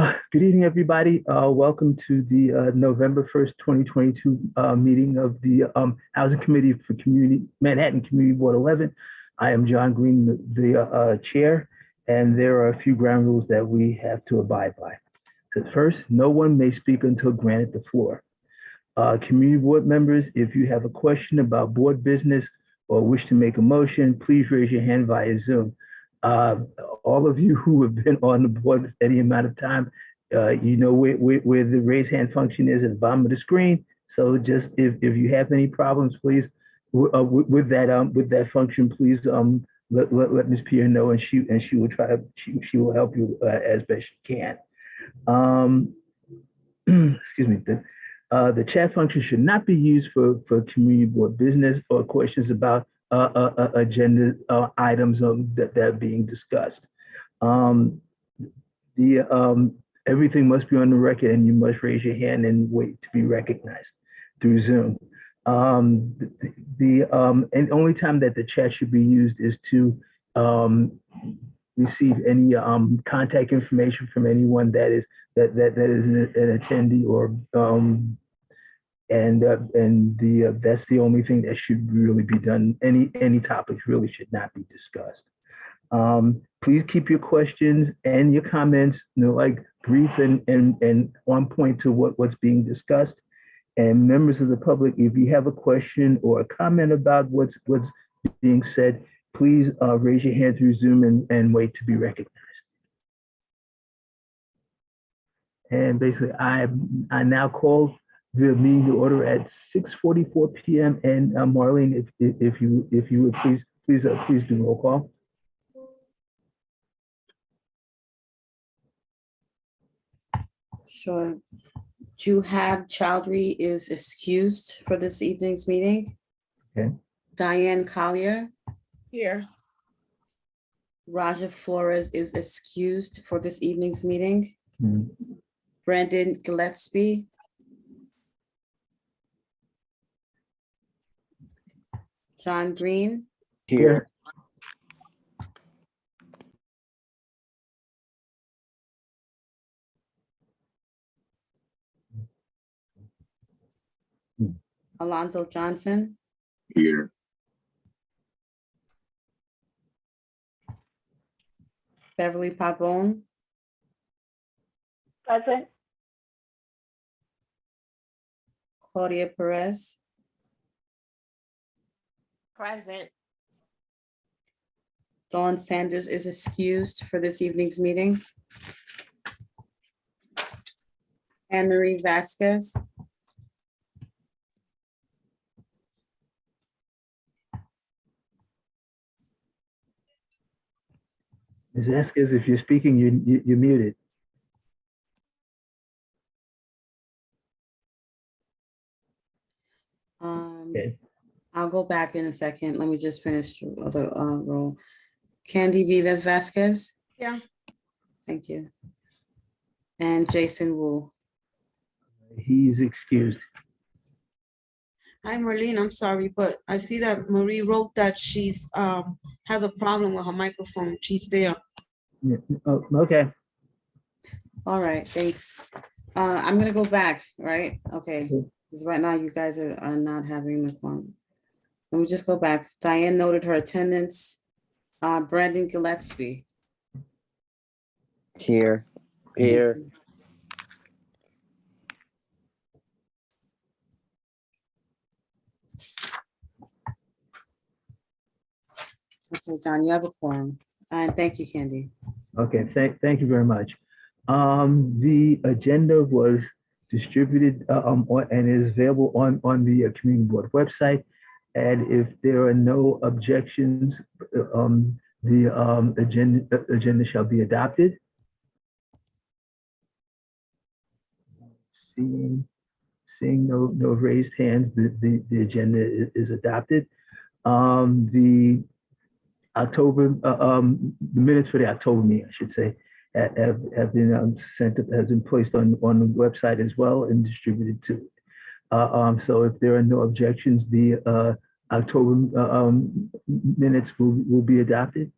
Good evening, everybody. Welcome to the November 1st, 2022 meeting of the Housing Committee for Manhattan Community Board 11. I am John Green, the chair, and there are a few ground rules that we have to abide by. So first, no one may speak until granted the floor. Community board members, if you have a question about board business or wish to make a motion, please raise your hand via Zoom. All of you who have been on the board any amount of time, you know where the raise hand function is at the bottom of the screen. So just if you have any problems, please with that function, please let Ms. Pierre know, and she will try to she will help you as best she can. Excuse me. The chat function should not be used for community board business or questions about agenda items that are being discussed. Everything must be on the record, and you must raise your hand and wait to be recognized through Zoom. And only time that the chat should be used is to receive any contact information from anyone that is an attendee, or that's the only thing that should really be done. Any topics really should not be discussed. Please keep your questions and your comments, like brief and on point to what's being discussed. And members of the public, if you have a question or a comment about what's being said, please raise your hand through Zoom and wait to be recognized. And basically, I now call the meeting to order at 6:44 p.m. And Marlene, if you would please do roll call. Sure. Juhab Chowdhury is excused for this evening's meeting. Okay. Diane Collier. Here. Raja Flores is excused for this evening's meeting. Mm-hmm. Brandon Gillespie. John Green. Here. Alonzo Johnson. Here. Beverly Pabon. Present. Claudia Perez. Present. Dawn Sanders is excused for this evening's meeting. Anne Marie Vasquez. Ms. Vasquez, if you're speaking, you're muted. Okay. I'll go back in a second. Let me just finish the other role. Candy Vives Vasquez. Yeah. Thank you. And Jason Wu. He's excused. Hi, Marlene, I'm sorry, but I see that Marie wrote that she's has a problem with her microphone. She's there. Yeah. Oh, okay. All right, thanks. I'm gonna go back, right? Okay, because right now you guys are not having the quorum. Let me just go back. Diane noted her attendance. Brandon Gillespie. Here. Okay, John, you have a quorum. And thank you, Candy. Okay, thank you very much. The agenda was distributed and is available on the community board website. And if there are no objections, the agenda shall be adopted. Seeing no raised hands, the agenda is adopted. The minutes for the October meeting, I should say, have been has been placed on the website as well and distributed to. So if there are no objections, the October minutes will be adopted.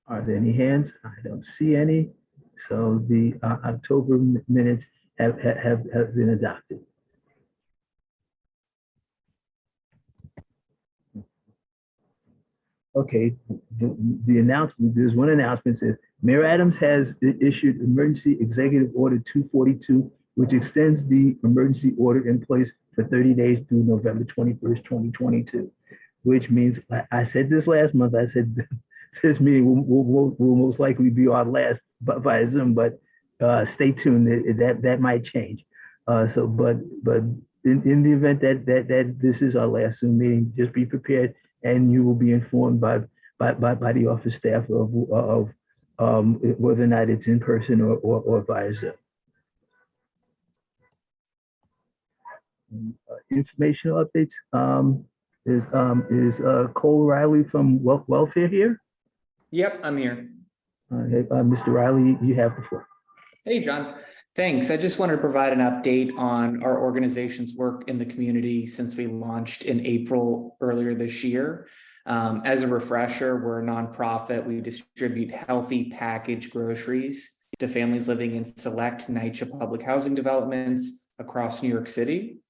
Are there any hands? I don't see any. So the October minutes have been adopted. Okay, the announcement, there's one announcement says, Mayor Adams has issued emergency executive order 242, which extends the emergency order in place for 30 days through November 21st, 2022, which means, I said this last month, I said this meeting will most likely be our last via Zoom, but stay tuned, that might change. But in the event that this is our last Zoom meeting, just be prepared and you will be informed by the office staff of whether or not it's in person or via Zoom. Informational updates. Is Cole Riley from Welfare here? Yep, I'm here. Mr. Riley, you have the floor. Hey, John. Thanks. I just wanted to provide an update on our organization's work in the community since we launched in April earlier this year. As a refresher, we're a nonprofit. We distribute healthy packaged groceries to families living in select NYCHA public housing developments across New York City.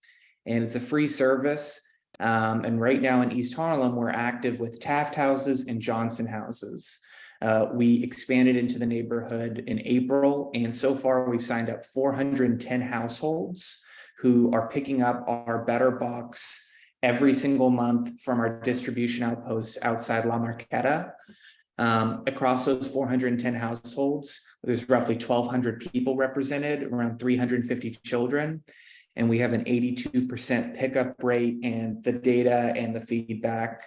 And it's a free service. And right now in East Harlem, we're active with Taft houses and Johnson houses. We expanded into the neighborhood in April, and so far we've signed up 410 households who are picking up our Better Box every single month from our distribution outposts outside La Marqueta. Across those 410 households, there's roughly 1,200 people represented, around 350 children. And we have an 82% pickup rate, and the data and the feedback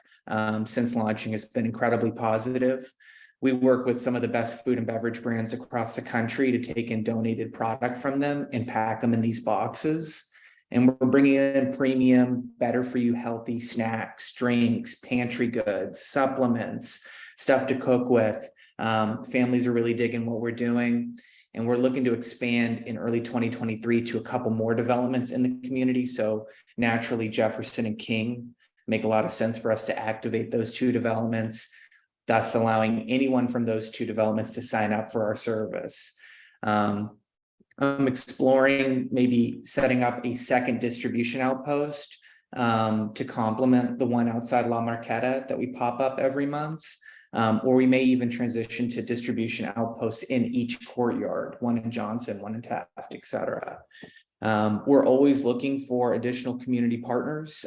since launching has been incredibly positive. We work with some of the best food and beverage brands across the country to take in donated product from them and pack them in these boxes. And we're bringing in premium, better for you, healthy snacks, drinks, pantry goods, supplements, stuff to cook with. Families are really digging what we're doing. And we're looking to expand in early 2023 to a couple more developments in the community. So naturally, Jefferson and King make a lot of sense for us to activate those two developments, thus allowing anyone from those two developments to sign up for our service. I'm exploring maybe setting up a second distribution outpost to complement the one outside La Marqueta that we pop up every month. Or we may even transition to distribution outposts in each courtyard, one in Johnson, one in Taft, et cetera. We're always looking for additional community partners.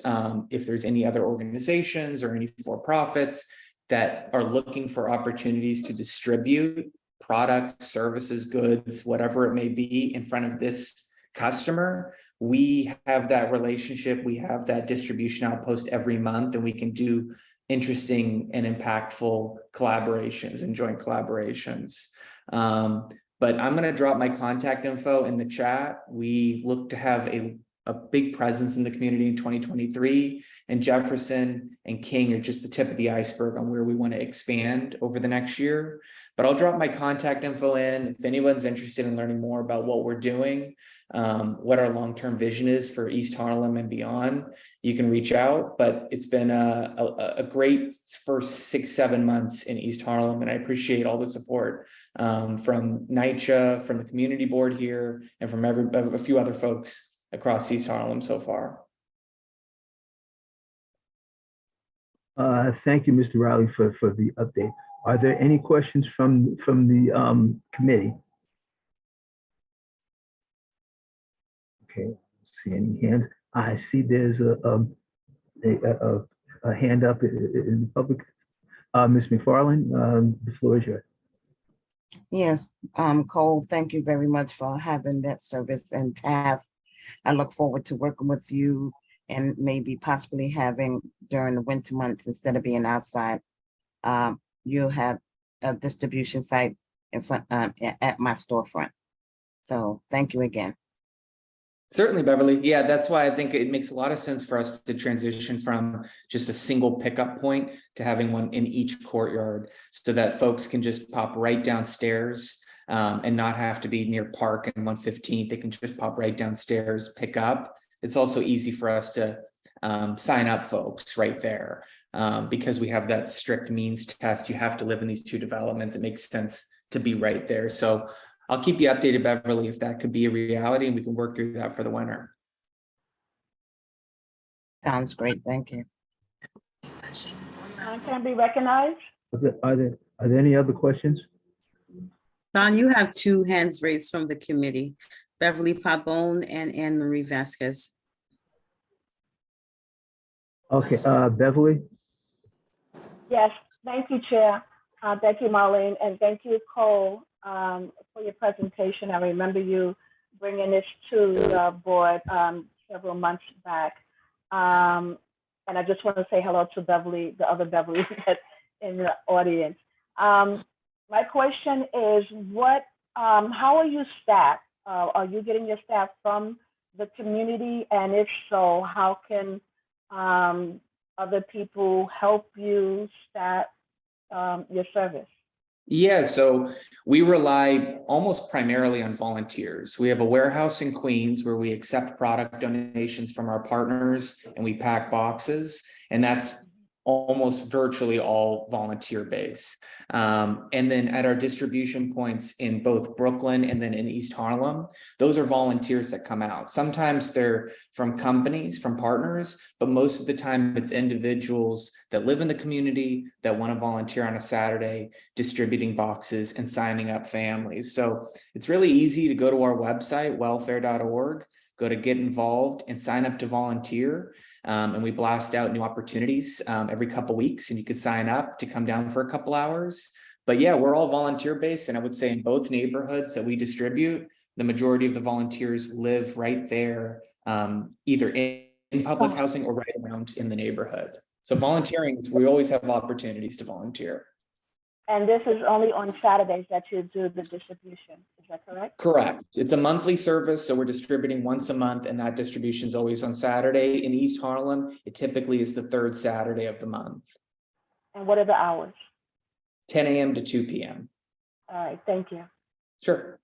If there's any other organizations or any for-profits that are looking for opportunities to distribute products, services, goods, whatever it may be in front of this customer, we have that relationship. We have that distribution outpost every month, and we can do interesting and impactful collaborations and joint collaborations. But I'm going to drop my contact info in the chat. We look to have a big presence in the community in 2023, and Jefferson and King are just the tip of the iceberg on where we want to expand over the next year. But I'll drop my contact info in. If anyone's interested in learning more about what we're doing, what our long-term vision is for East Harlem and beyond, you can reach out. But it's been a great first 6-7 months in East Harlem, and I appreciate all the support from NYCHA, from the community board here, and from a few other folks across East Harlem so far. Thank you, Mr. Riley, for the update. Are there any questions from the committee? Okay, see any hands? I see there's a hand up in the public. Ms. McFarland, the floor is yours. Yes, Cole, thank you very much for having that service and Taft. I look forward to working with you and maybe possibly having during the winter months, instead of being outside, you'll have a distribution site in front at my storefront. So thank you again. Certainly, Beverly. Yeah, that's why I think it makes a lot of sense for us to transition from just a single pickup point to having one in each courtyard, so that folks can just pop right downstairs and not have to be near Park and 115th. They can just pop right downstairs, pick up. It's also easy for us to sign up folks right there. because we have that strict means test. You have to live in these two developments. It makes sense to be right there. So I'll keep you updated, Beverly, if that could be a reality, and we can work through that for the winter. Sounds great. Thank you. Can be recognized. Are there any other questions? Don, you have two hands raised from the committee, Beverly Pabon and Anne Marie Vasquez. Okay, Beverly? Yes, thank you, Chair. Thank you, Marlene, and thank you, Cole, for your presentation. I remember you bringing this to the board several months back. And I just want to say hello to Beverly, the other Beverly that's in the audience. My question is, how are you staffed? Are you getting your staff from the community? And if so, how can other people help you staff your service? Yeah, so we rely almost primarily on volunteers. We have a warehouse in Queens where we accept product donations from our partners and we pack boxes, and that's almost virtually all volunteer base. And then at our distribution points in both Brooklyn and then in East Harlem, those are volunteers that come out. Sometimes they're from companies, from partners, but most of the time it's individuals that live in the community that want to volunteer on a Saturday, distributing boxes and signing up families. So it's really easy to go to our website, welfare.org, go to get involved and sign up to volunteer. And we blast out new opportunities every couple weeks, and you could sign up to come down for a couple hours. But yeah, we're all volunteer based. And I would say in both neighborhoods that we distribute, the majority of the volunteers live right there, either in public housing or right around in the neighborhood. So volunteering, we always have opportunities to volunteer. And this is only on Saturdays that you do the distribution, is that correct? Correct. It's a monthly service, so we're distributing once a month, and that distribution is always on Saturday. In East Harlem, it typically is the third Saturday of the month. And what are the hours? 10 a.m. to 2 p.m. All right, thank you. Sure.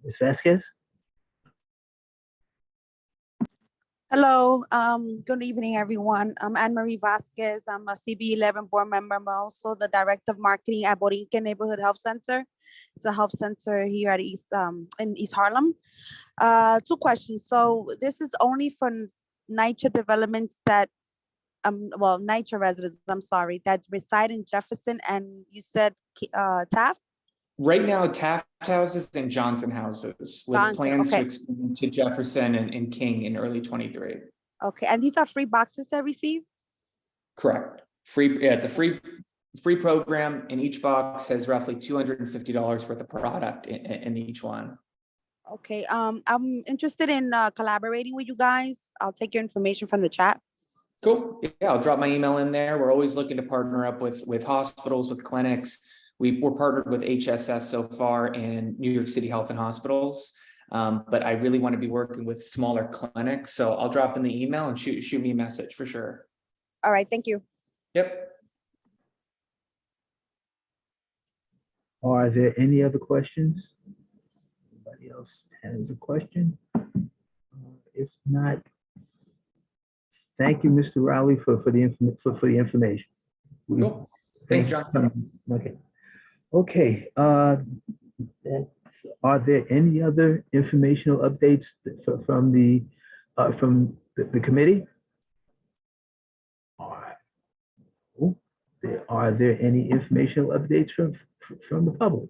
Ms. Vasquez? Hello, good evening, everyone. I'm Anne Marie Vasquez. I'm a CB11 board member. I'm also the director of marketing at Borinquen Neighborhood Health Center. It's a health center here at in East Harlem. Two questions. So this is only for NYCHA developments that, well, NYCHA residents, I'm sorry, that reside in Jefferson, and you said Taft? Right now, Taft houses and Johnson houses with Johnson, plans to okay. expand to Jefferson and King in early 23. Okay, and these are free boxes to receive? Correct. Free. Yeah, it's a free program, and each box has roughly $250 worth of product in each one. Okay, I'm interested in collaborating with you guys. I'll take your information from the chat. Cool. Yeah, I'll drop my email in there. We're always looking to partner up with hospitals, with clinics. We're partnered with HSS so far in New York City Health and Hospitals, but I really want to be working with smaller clinics. So I'll drop in the email and shoot me a message for sure. All right, thank you. Yep. Are there any other questions? Anybody else has a question? If not, thank you, Mr. Rowley, for the information. Cool. Thanks, John. Okay. Okay. Are there any other informational updates from the committee? Are there any informational updates from the public?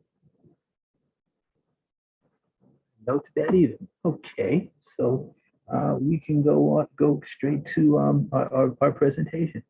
No to that either. Okay, so we can go straight to our presentation.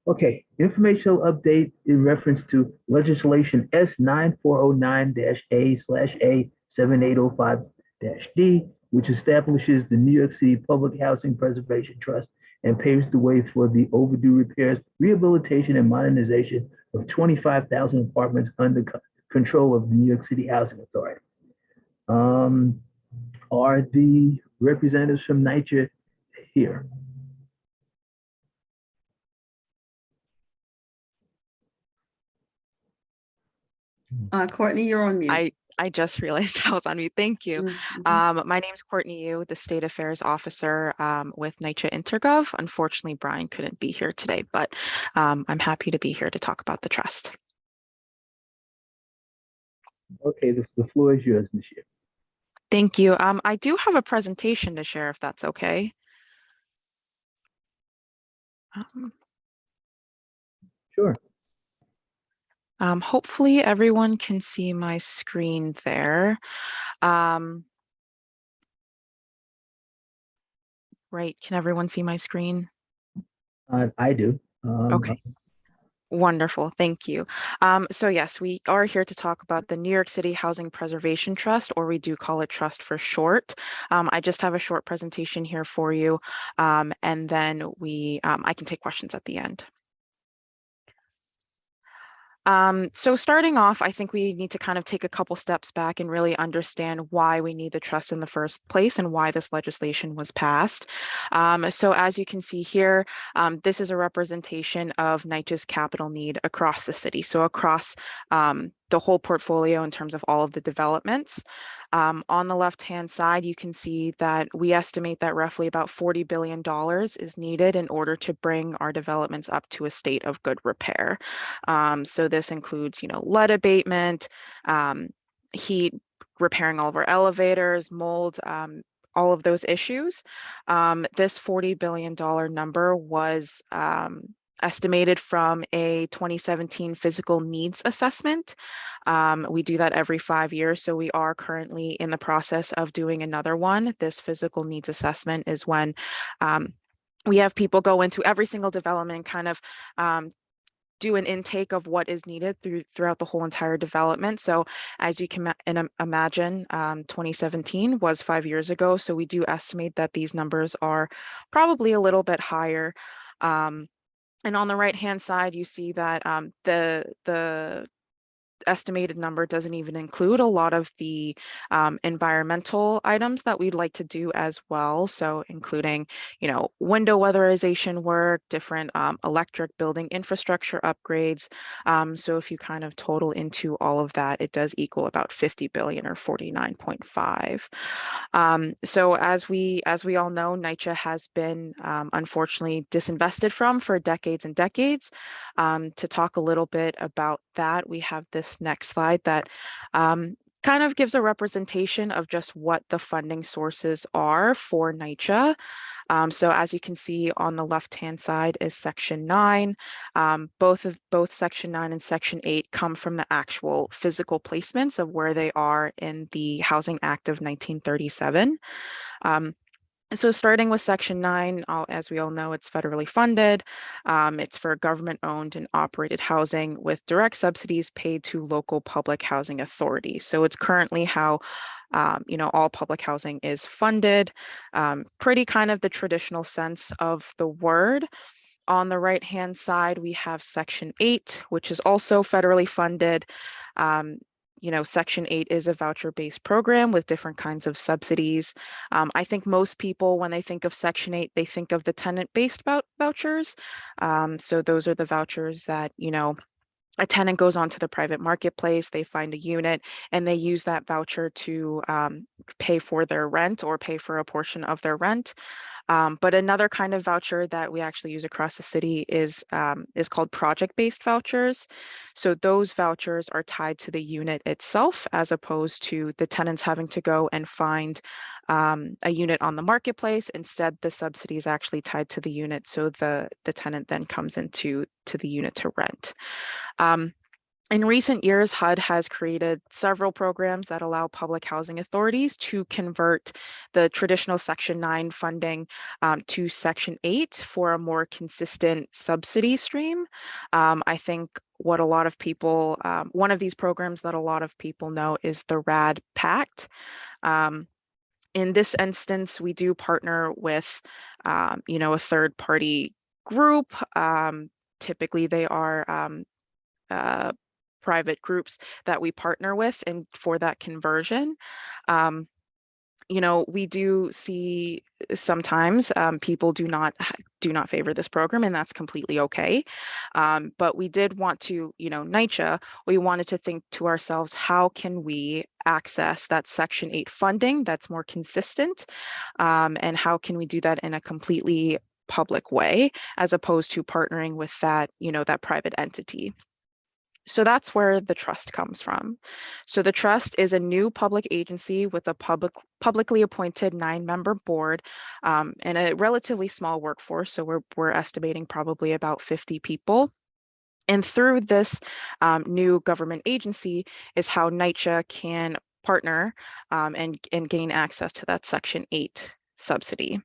Okay, informational update in reference to legislation S9409-A/A7805-D, which establishes the New York City Public Housing Preservation Trust and paves the way for the overdue repairs, rehabilitation, and modernization of 25,000 apartments under control of the New York City Housing Authority. Are the representatives from NYCHA here? Courtney, you're on mute. I just realized I was on mute. Thank you. My name is Courtney Yu, the State Affairs Officer with NYCHA Intergov. Unfortunately, Brian couldn't be here today, but I'm happy to be here to talk about the trust. Okay, the floor is yours, Ms. Yu. Thank you. I do have a presentation to share, if that's okay. Sure. Hopefully everyone can see my screen there. Right, can everyone see my screen? I do. Okay. Wonderful, thank you. So yes, we are here to talk about the New York City Housing Preservation Trust, or we do call it Trust for short. I just have a short presentation here for you, and then I can take questions at the end. So starting off, I think we need to kind of take a couple steps back and really understand why we need the trust in the first place and why this legislation was passed. So as you can see here, this is a representation of NYCHA's capital need across the city. So across the whole portfolio in terms of all of the developments. On the left-hand side, you can see that we estimate that roughly about $40 billion is needed in order to bring our developments up to a state of good repair. So this includes, lead abatement, heat, repairing all of our elevators, mold, all of those issues. This $40 billion number was estimated from a 2017 physical needs assessment. We do that every 5 years, so we are currently in the process of doing another one. This physical needs assessment is when we have people go into every single development, kind of do an intake of what is needed throughout the whole entire development. So as you can imagine, 2017 was 5 years ago. So we do estimate that these numbers are probably a little bit higher. And on the right-hand side, you see that the estimated number doesn't even include a lot of the environmental items that we'd like to do as well. So including, window weatherization work, different electric building infrastructure upgrades. So if you kind of total into all of that, it does equal about 50 billion or 49.5. So as we all know, NYCHA has been unfortunately disinvested from for decades and decades. To talk a little bit about that, we have this next slide that kind of gives a representation of just what the funding sources are for NYCHA. So as you can see on the left-hand side is Section 9. Both Section 9 and Section 8 come from the actual physical placements of where they are in the Housing Act of 1937. So starting with Section 9, as we all know, it's federally funded. It's for government-owned and operated housing with direct subsidies paid to local public housing authorities. So it's currently how all public housing is funded, pretty kind of the traditional sense of the word. On the right-hand side, we have Section 8, which is also federally funded. Section 8 is a voucher-based program with different kinds of subsidies. I think most people, when they think of Section 8, they think of the tenant-based vouchers. So those are the vouchers that, a tenant goes onto the private marketplace, they find a unit, and they use that voucher to pay for their rent or pay for a portion of their rent. But another kind of voucher that we actually use across the city is called project-based vouchers. So those vouchers are tied to the unit itself, as opposed to the tenants having to go and find a unit on the marketplace. Instead, the subsidy is actually tied to the unit, so the tenant then comes into the unit to rent. In recent years, HUD has created several programs that allow public housing authorities to convert the traditional Section 9 funding to Section 8 for a more consistent subsidy stream. I think what a lot of people, one of these programs that a lot of people know is the RAD Pact. In this instance, we do partner with, a third-party group. Typically, they are private groups that we partner with and for that conversion. you know, we do see sometimes people do not favor this program, and that's completely okay. But we did want to, you know, NYCHA, we wanted to think to ourselves, how can we access that Section 8 funding that's more consistent? And how can we do that in a completely public way, as opposed to partnering with that, you know, that private entity? So that's where the trust comes from. So the trust is a new public agency with a publicly appointed 9-member board and a relatively small workforce. So we're estimating probably about 50 people. And through this new government agency is how NYCHA can partner and gain access to that Section 8 subsidy.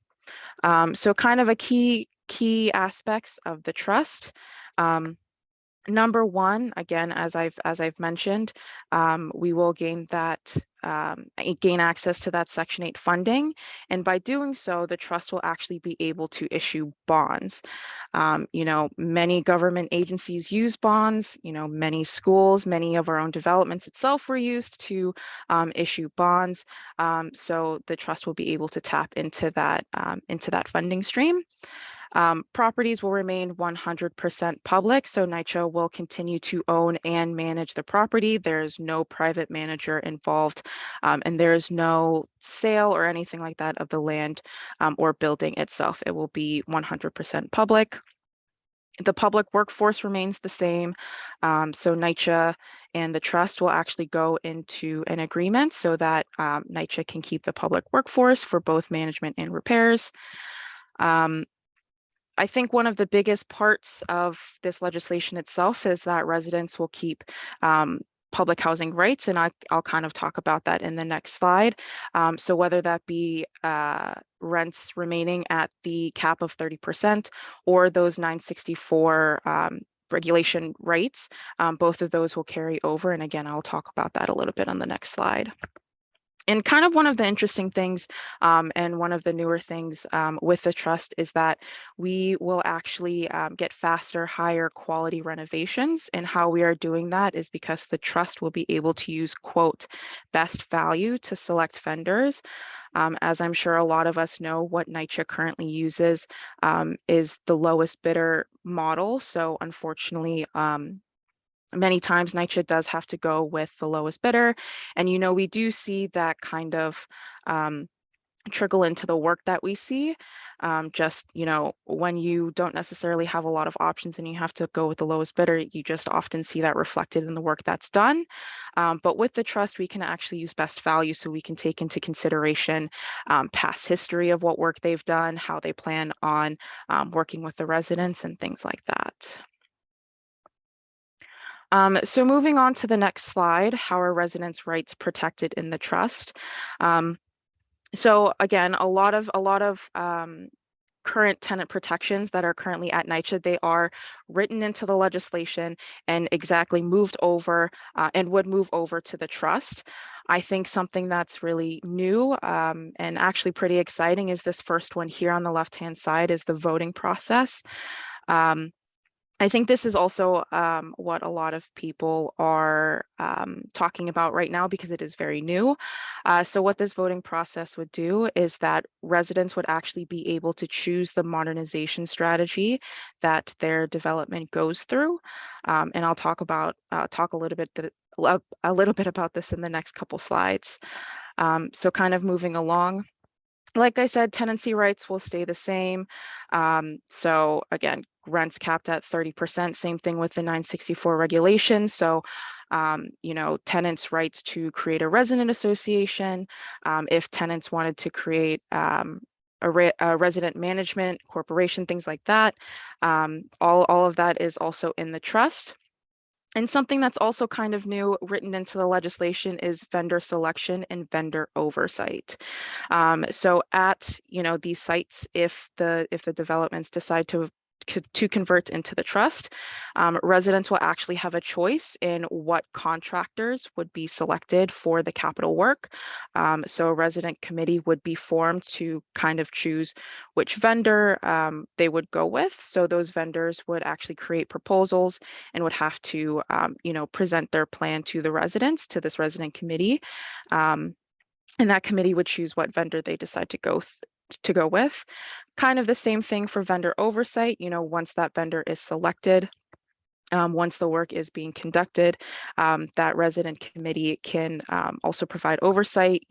So kind of a key aspects of the trust. Number one, again, as I've mentioned, we will gain access to that Section 8 funding, and by doing so, the trust will actually be able to issue bonds. You know, many government agencies use bonds. You know, many schools, many of our own developments itself were used to issue bonds. So the trust will be able to tap into that funding stream. Properties will remain 100% public, so NYCHA will continue to own and manage the property. There's no private manager involved, and there is no sale or anything like that of the land or building itself. It will be 100% public. The public workforce remains the same. So NYCHA and the trust will actually go into an agreement so that NYCHA can keep the public workforce for both management and repairs. I think one of the biggest parts of this legislation itself is that residents will keep public housing rights, and I'll kind of talk about that in the next slide. So whether that be rents remaining at the cap of 30% or those 964 regulation rights, both of those will carry over. And again, I'll talk about that a little bit on the next slide. And kind of one of the interesting things and one of the newer things with the trust is that we will actually get faster, higher quality renovations. And how we are doing that is because the trust will be able to use, quote, best value to select vendors. As I'm sure a lot of us know, what NYCHA currently uses is the lowest bidder model. So unfortunately, many times NYCHA does have to go with the lowest bidder. And, you know, we do see that kind of trickle into the work that we see. Just, you know, when you don't necessarily have a lot of options and you have to go with the lowest bidder, you just often see that reflected in the work that's done. But with the trust, we can actually use best value, so we can take into consideration past history of what work they've done, how they plan on working with the residents and things like that. So moving on to the next slide, how are residents' rights protected in the trust? So again, a lot of current tenant protections that are currently at NYCHA, they are written into the legislation and exactly moved over and would move over to the trust. I think something that's really new and actually pretty exciting is this first one here on the left-hand side is the voting process. I think this is also what a lot of people are talking about right now because it is very new. So what this voting process would do is that residents would actually be able to choose the modernization strategy that their development goes through. And I'll talk a little bit about this in the next couple slides. So kind of moving along. Like I said, tenancy rights will stay the same. So again, rents capped at 30%, same thing with the 964 regulation. So, you know, tenants' rights to create a resident association. If tenants wanted to create a resident management corporation, things like that. All of that is also in the trust. And something that's also kind of new written into the legislation is vendor selection and vendor oversight. So at, you know, these sites, if the developments decide to convert into the trust, residents will actually have a choice in what contractors would be selected for the capital work. So a resident committee would be formed to kind of choose which vendor they would go with. So those vendors would actually create proposals and would have to, you know, present their plan to the residents, to this resident committee. and that committee would choose what vendor they decide to go with. Kind of the same thing for vendor oversight. Once that vendor is selected, once the work is being conducted, that resident committee can also provide oversight.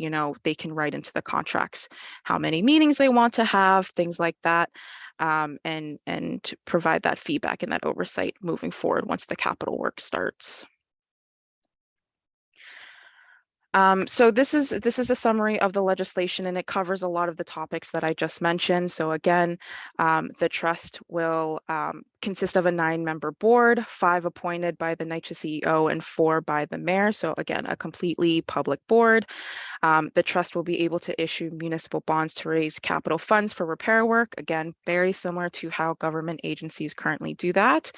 They can write into the contracts how many meetings they want to have, things like that, and provide that feedback and that oversight moving forward once the capital work starts. So this is a summary of the legislation, and it covers a lot of the topics that I just mentioned. So again, the trust will consist of a 9-member board, 5 appointed by the NYCHA CEO and 4 by the mayor. So again, a completely public board. The trust will be able to issue municipal bonds to raise capital funds for repair work. Again, very similar to how government agencies currently do that.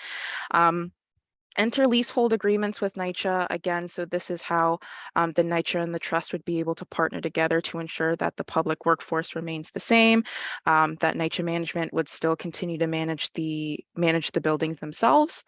Enter leasehold agreements with NYCHA again. So this is how the NYCHA and the trust would be able to partner together to ensure that the public workforce remains the same, that NYCHA management would still continue to manage the buildings themselves.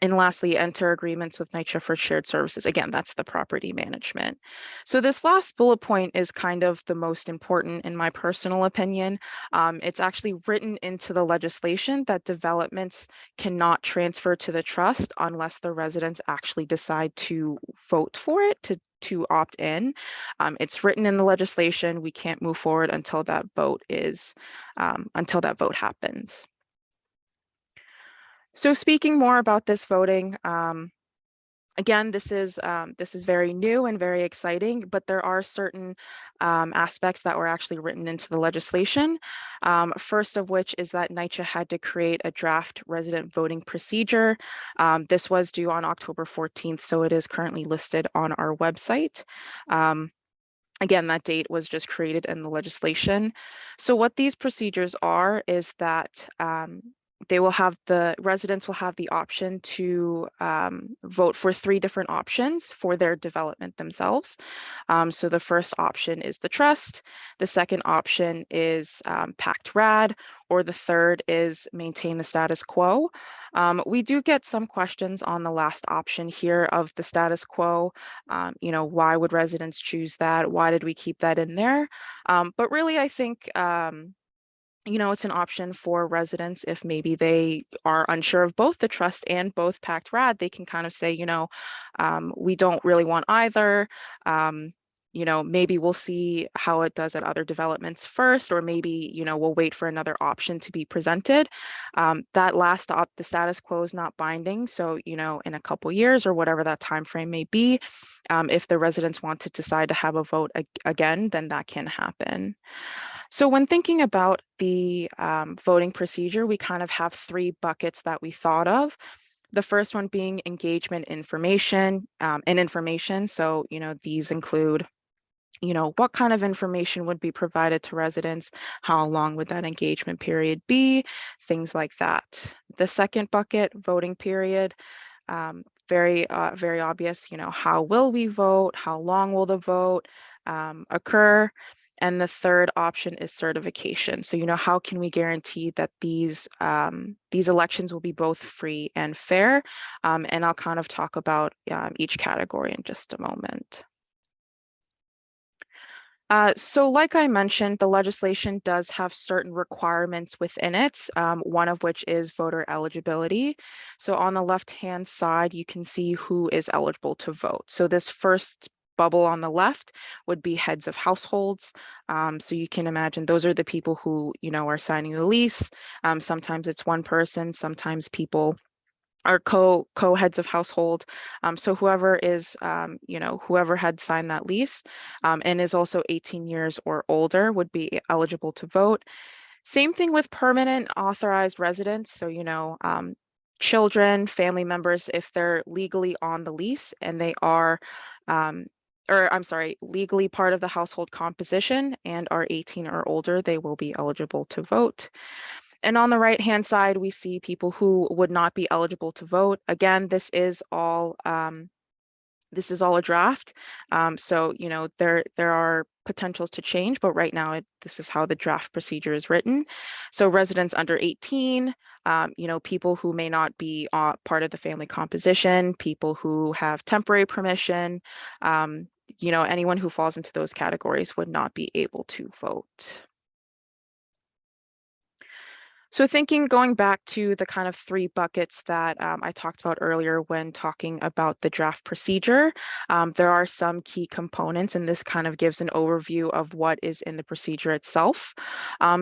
And lastly, enter agreements with NYCHA for shared services. Again, that's the property management. So this last bullet point is kind of the most important in my personal opinion. It's actually written into the legislation that developments cannot transfer to the trust unless the residents actually decide to vote for it, to opt in. It's written in the legislation. We can't move forward until that vote happens. So speaking more about this voting, again, this is very new and very exciting, but there are certain aspects that were actually written into the legislation. First of which is that NYCHA had to create a draft resident voting procedure. This was due on October 14th, so it is currently listed on our website. Again, that date was just created in the legislation. So what these procedures are is that the residents will have the option to vote for 3 different options for their development themselves. So the first option is the trust, the second option is Pact Rad, or the third is maintain the status quo. We do get some questions on the last option here of the status quo. Why would residents choose that? Why did we keep that in there? But really, I think it's an option for residents if maybe they are unsure of both the trust and both Pact Rad. They can kind of say, we don't really want either. Maybe we'll see how it does at other developments first, or maybe, we'll wait for another option to be presented. That last the status quo is not binding. So, in a couple years or whatever that time frame may be, if the residents want to decide to have a vote again, then that can happen. So when thinking about the voting procedure, we kind of have 3 buckets that we thought of. The first one being engagement information and information. So, these include, what kind of information would be provided to residents? How long would that engagement period be? Things like that. The second bucket, voting period. Very obvious, how will we vote? How long will the vote occur? And the third option is certification. So, how can we guarantee that these elections will be both free and fair? And I'll kind of talk about each category in just a moment. So like I mentioned, the legislation does have certain requirements within it, one of which is voter eligibility. So on the left-hand side, you can see who is eligible to vote. So this first bubble on the left would be heads of households. So you can imagine those are the people who, are signing the lease. Sometimes it's one person, sometimes people are co-heads of household. So whoever is, whoever had signed that lease and is also 18 years or older would be eligible to vote. Same thing with permanent authorized residents. So, children, family members, if they're legally on the lease and they are, legally part of the household composition and are 18 or older, they will be eligible to vote. And on the right-hand side, we see people who would not be eligible to vote. Again, this is all a draft. So, there are potentials to change, but right now this is how the draft procedure is written. So residents under 18, people who may not be part of the family composition, people who have temporary permission, anyone who falls into those categories would not be able to vote. So going back to the kind of three buckets that I talked about earlier when talking about the draft procedure, there are some key components, and this kind of gives an overview of what is in the procedure itself.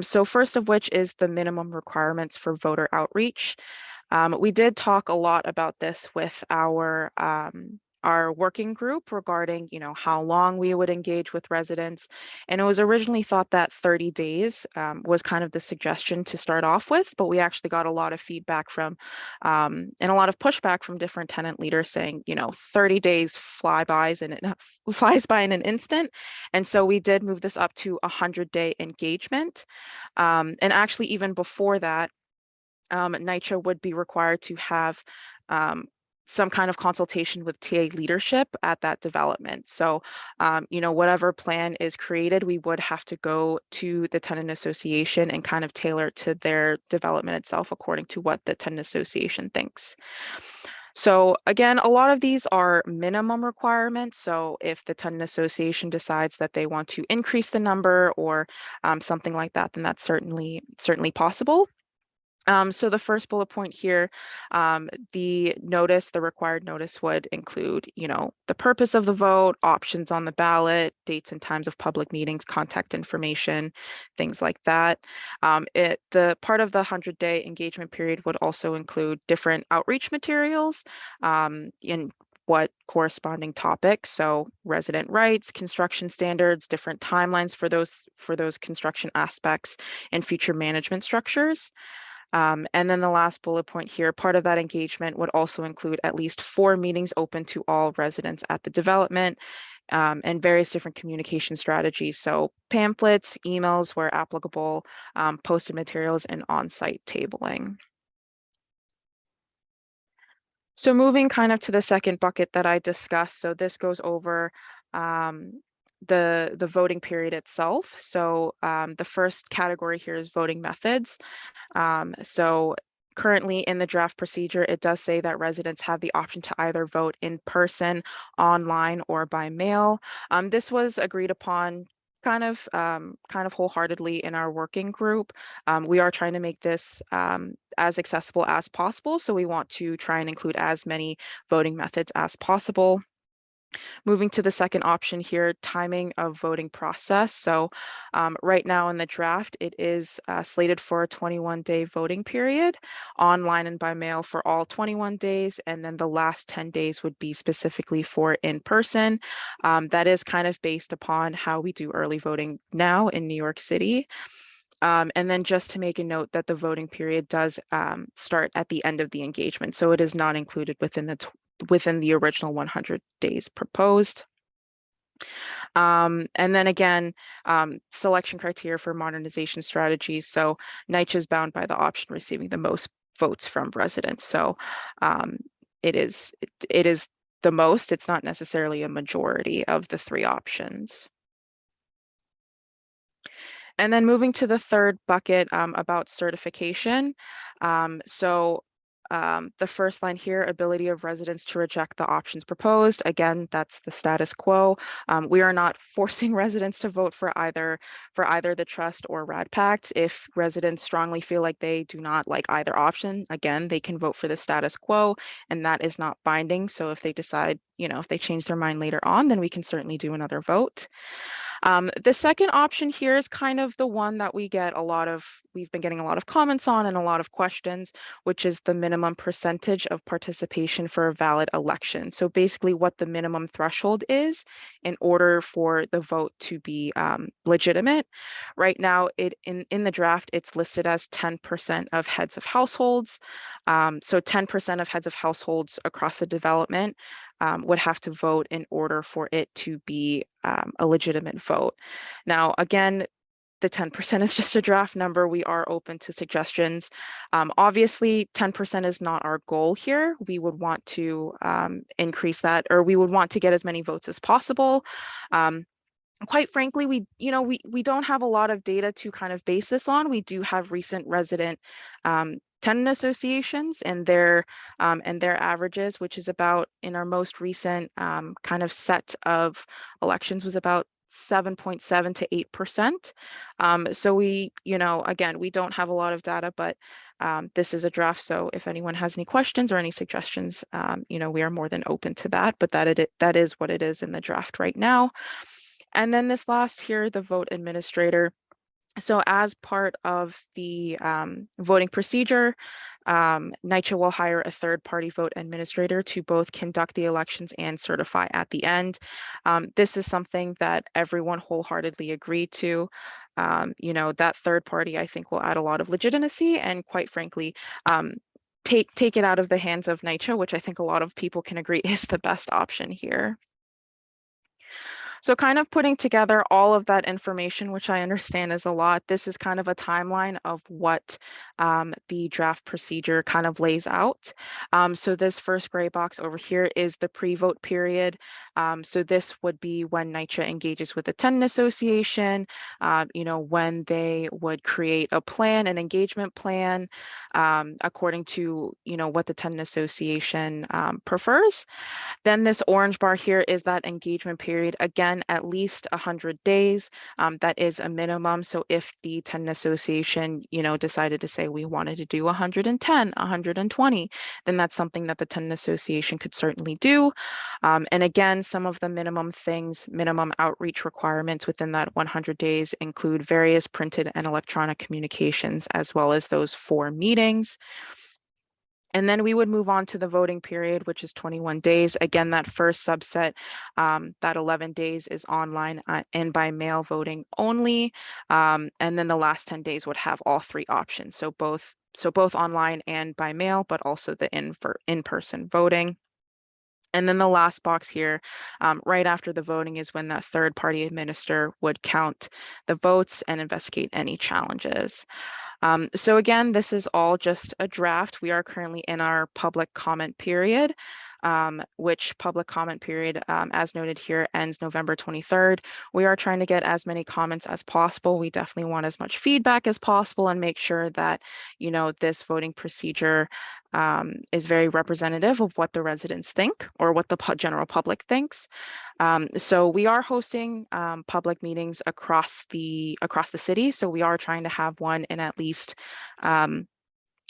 So first of which is the minimum requirements for voter outreach. We did talk a lot about this with our working group regarding, how long we would engage with residents. And it was originally thought that 30 days was kind of the suggestion to start off with, but we actually got a lot of feedback from and a lot of pushback from different tenant leaders saying, 30 days flies by in an instant. And so we did move this up to 100-day engagement. And actually, even before that, NYCHA would be required to have some kind of consultation with TA leadership at that development. So, whatever plan is created, we would have to go to the tenant association and kind of tailor it to their development itself according to what the tenant association thinks. So again, a lot of these are minimum requirements. So if the tenant association decides that they want to increase the number or something like that, then that's certainly possible. So the first bullet point here, the required notice would include, the purpose of the vote, options on the ballot, dates and times of public meetings, contact information, things like that. The part of the 100-day engagement period would also include different outreach materials in what corresponding topics. So resident rights, construction standards, different timelines for those construction aspects, and future management structures. And then the last bullet point here, part of that engagement would also include at least 4 meetings open to all residents at the development and various different communication strategies. So pamphlets, emails where applicable, posted materials, and on-site tabling. So moving kind of to the second bucket that I discussed. So this goes over the voting period itself. So the first category here is voting methods. So currently in the draft procedure, it does say that residents have the option to either vote in person, online, or by mail. This was agreed upon kind of wholeheartedly in our working group. We are trying to make this as accessible as possible. So we want to try and include as many voting methods as possible. Moving to the second option here, timing of voting process. So right now in the draft, it is slated for a 21-day voting period, online and by mail for all 21 days. And then the last 10 days would be specifically for in-person. That is kind of based upon how we do early voting now in New York City. And then just to make a note that the voting period does start at the end of the engagement. So it is not included within the original 100 days proposed. And then again, selection criteria for modernization strategies. So NYCHA is bound by the option receiving the most votes from residents. So it is the most, it's not necessarily a majority of the 3 options. And then moving to the third bucket about certification. The first line here, ability of residents to reject the options proposed. Again, that's the status quo. We are not forcing residents to vote for either the trust or RAD Pact. If residents strongly feel like they do not like either option, again, they can vote for the status quo, and that is not binding. So if they decide, if they change their mind later on, then we can certainly do another vote. The second option here is kind of the one that we've been getting a lot of comments on and a lot of questions, which is the minimum percentage of participation for a valid election. So basically what the minimum threshold is in order for the vote to be legitimate. Right now, in the draft, it's listed as 10% of heads of households. So 10% of heads of households across the development would have to vote in order for it to be a legitimate vote. Now, again, the 10% is just a draft number. We are open to suggestions. Obviously, 10% is not our goal here. We would want to increase that, or we would want to get as many votes as possible. Quite frankly, we don't have a lot of data to kind of base this on. We do have recent resident tenant associations and their averages, which is about, in our most recent kind of set of elections, was about 7.7 to 8%. So we, again, we don't have a lot of data, but this is a draft. So if anyone has any questions or any suggestions, we are more than open to that, but that is what it is in the draft right now. And then this last here, the vote administrator. So as part of the voting procedure, NYCHA will hire a third-party vote administrator to both conduct the elections and certify at the end. This is something that everyone wholeheartedly agreed to. That third party, I think, will add a lot of legitimacy and, quite frankly, take it out of the hands of NYCHA, which I think a lot of people can agree is the best option here. So kind of putting together all of that information, which I understand is a lot, this is kind of a timeline of what the draft procedure kind of lays out. So this first gray box over here is the pre-vote period. So this would be when NYCHA engages with the tenant association, when they would create a plan, an engagement plan, according to, what the tenant association prefers. Then this orange bar here is that engagement period. Again, at least 100 days. That is a minimum. So if the tenant association, decided to say we wanted to do 110, 120, then that's something that the tenant association could certainly do. And again, some of the minimum outreach requirements within that 100 days include various printed and electronic communications, as well as those 4 meetings. And then we would move on to the voting period, which is 21 days. Again, that first subset, that 11 days is online and by mail voting only. And then the last 10 days would have all 3 options. So both online and by mail, but also the in-person voting. And then the last box here, right after the voting, is when that third-party administrator would count the votes and investigate any challenges. So again, this is all just a draft. We are currently in our public comment period, which public comment period, as noted here, ends November 23rd. We are trying to get as many comments as possible. We definitely want as much feedback as possible and make sure that, this voting procedure is very representative of what the residents think or what the general public thinks. So we are hosting public meetings across the city. So we are trying to have one in at least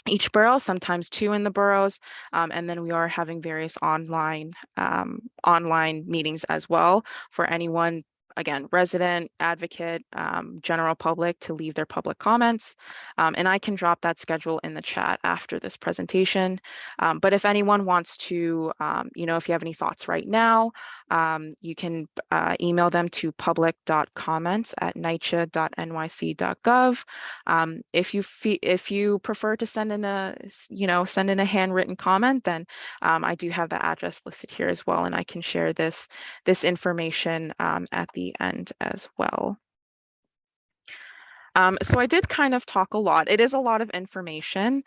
each borough, sometimes 2 in the boroughs, and then we are having various online meetings as well for anyone, again, resident, advocate, general public, to leave their public comments. And I can drop that schedule in the chat after this presentation. But if anyone wants to, if you have any thoughts right now, you can email them to public.comments@nycha.nyc.gov. If you prefer to send in a handwritten comment, then I do have the address listed here as well, and I can share this information at the end as well. So I did kind of talk a lot. It is a lot of information.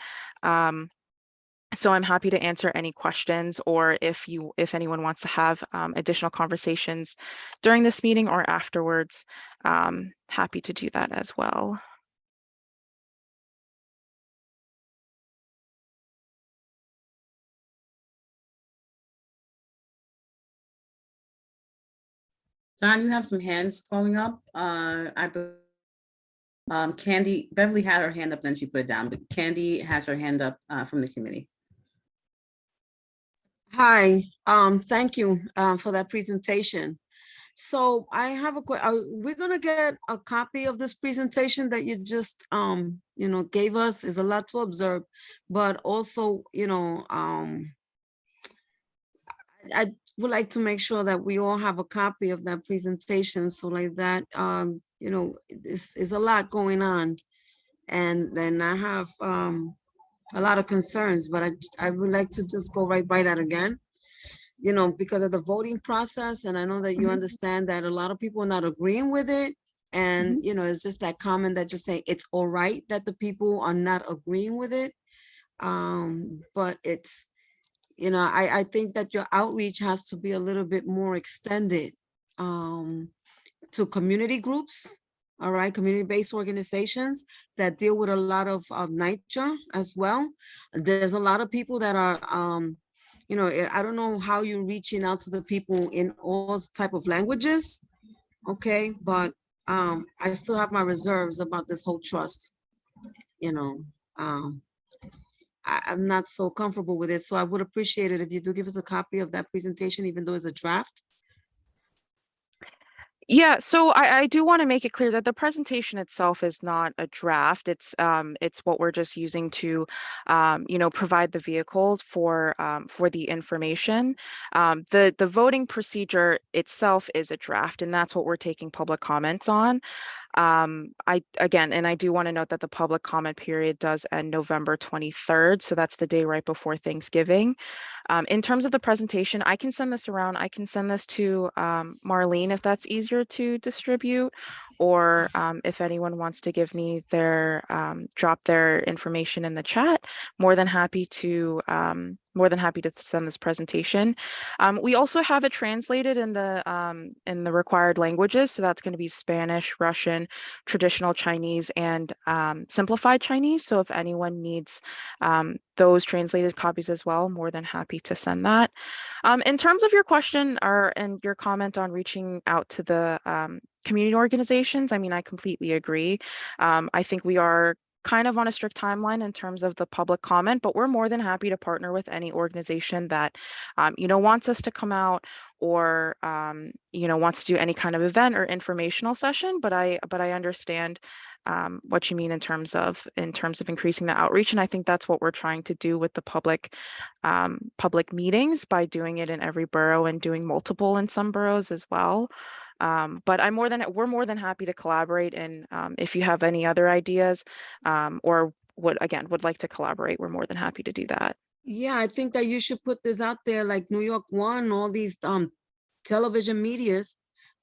So I'm happy to answer any questions, or if anyone wants to have additional conversations during this meeting or afterwards, happy to do that as well. John, you have some hands going up. Candy, Beverly had her hand up, then she put it down, but Candy has her hand up from the committee. Hi, thank you for that presentation. So I have we're gonna get a copy of this presentation that you just gave us. Is a lot to observe, but also I would like to make sure that we all have a copy of that presentation. So like that, is a lot going on, and then I have a lot of concerns, but I would like to just go right by that again, because of the voting process. And I know that you understand that a lot of people are not agreeing with it. And, it's just that comment that just say it's all right that the people are not agreeing with it. But it's, I think that your outreach has to be a little bit more extended to community groups, all right, community-based organizations that deal with a lot of NYCHA as well. There's a lot of people that are, you know, I don't know how you're reaching out to the people in all type of languages, okay, but I still have my reserves about this whole trust, you know. I'm not so comfortable with it, so I would appreciate it if you do give us a copy of that presentation, even though it's a draft. Yeah, so I do want to make it clear that the presentation itself is not a draft. It's what we're just using to you know, provide the vehicle for the information. The voting procedure itself is a draft, and that's what we're taking public comments on. I do want to note that the public comment period does end November 23rd, so that's the day right before Thanksgiving. In terms of the presentation, I can send this around. I can send this to Marlene if that's easier to distribute, or if anyone wants to give me their drop their information in the chat, more than happy to send this presentation. We also have it translated in the required languages, so that's going to be Spanish, Russian, traditional Chinese, and simplified Chinese. So if anyone needs those translated copies as well, more than happy to send that. In terms of your question and your comment on reaching out to the community organizations, I mean, I completely agree. I think we are kind of on a strict timeline in terms of the public comment, but we're more than happy to partner with any organization that, you know, wants us to come out or, you know, wants to do any kind of event or informational session. But I understand what you mean in terms of increasing the outreach, and I think that's what we're trying to do with the public meetings by doing it in every borough and doing multiple in some boroughs as well. But we're more than happy to collaborate, and if you have any other ideas or would like to collaborate, we're more than happy to do that. Yeah, I think that you should put this out there, like New York One, all these television medias,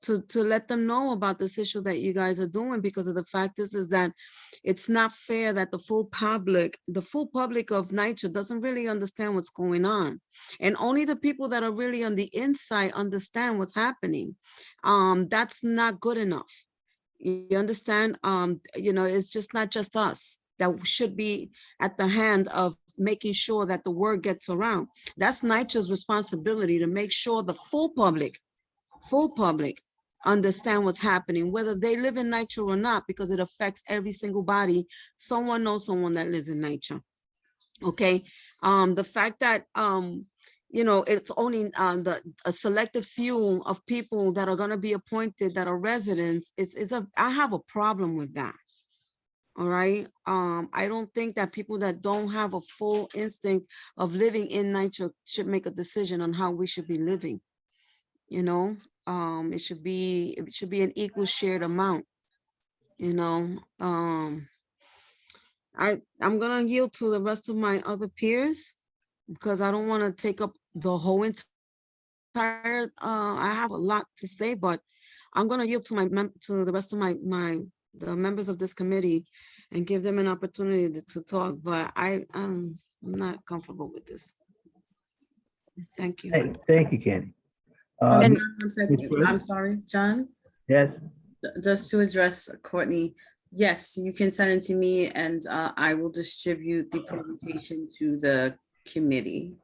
to let them know about this issue that you guys are doing, because of the fact is that it's not fair that the full public of NYCHA doesn't really understand what's going on, and only the people that are really on the inside understand what's happening. That's not good enough. You understand? You know, it's just not just us that should be at the hand of making sure that the word gets around. That's NYCHA's responsibility, to make sure the full public understand what's happening, whether they live in NYCHA or not, because it affects every single body. Someone knows someone that lives in NYCHA. Okay. The fact that you know, it's only a selective few of people that are going to be appointed that are residents I have a problem with that. All right. I don't think that people that don't have a full instinct of living in NYCHA should make a decision on how we should be living. You know, it should be an equal shared amount. You know, I'm gonna yield to the rest of my other peers, because I don't want to take up the whole entire. I have a lot to say, but I'm gonna yield to the rest of the members of this committee and give them an opportunity to talk. But I'm not comfortable with this. Thank you. Hey, thank you, Candy. And Ms. 1 second. Perez? I'm sorry, John. Yes. Just to address Courtney, yes, you can send it to me, and I will distribute the presentation to the committee.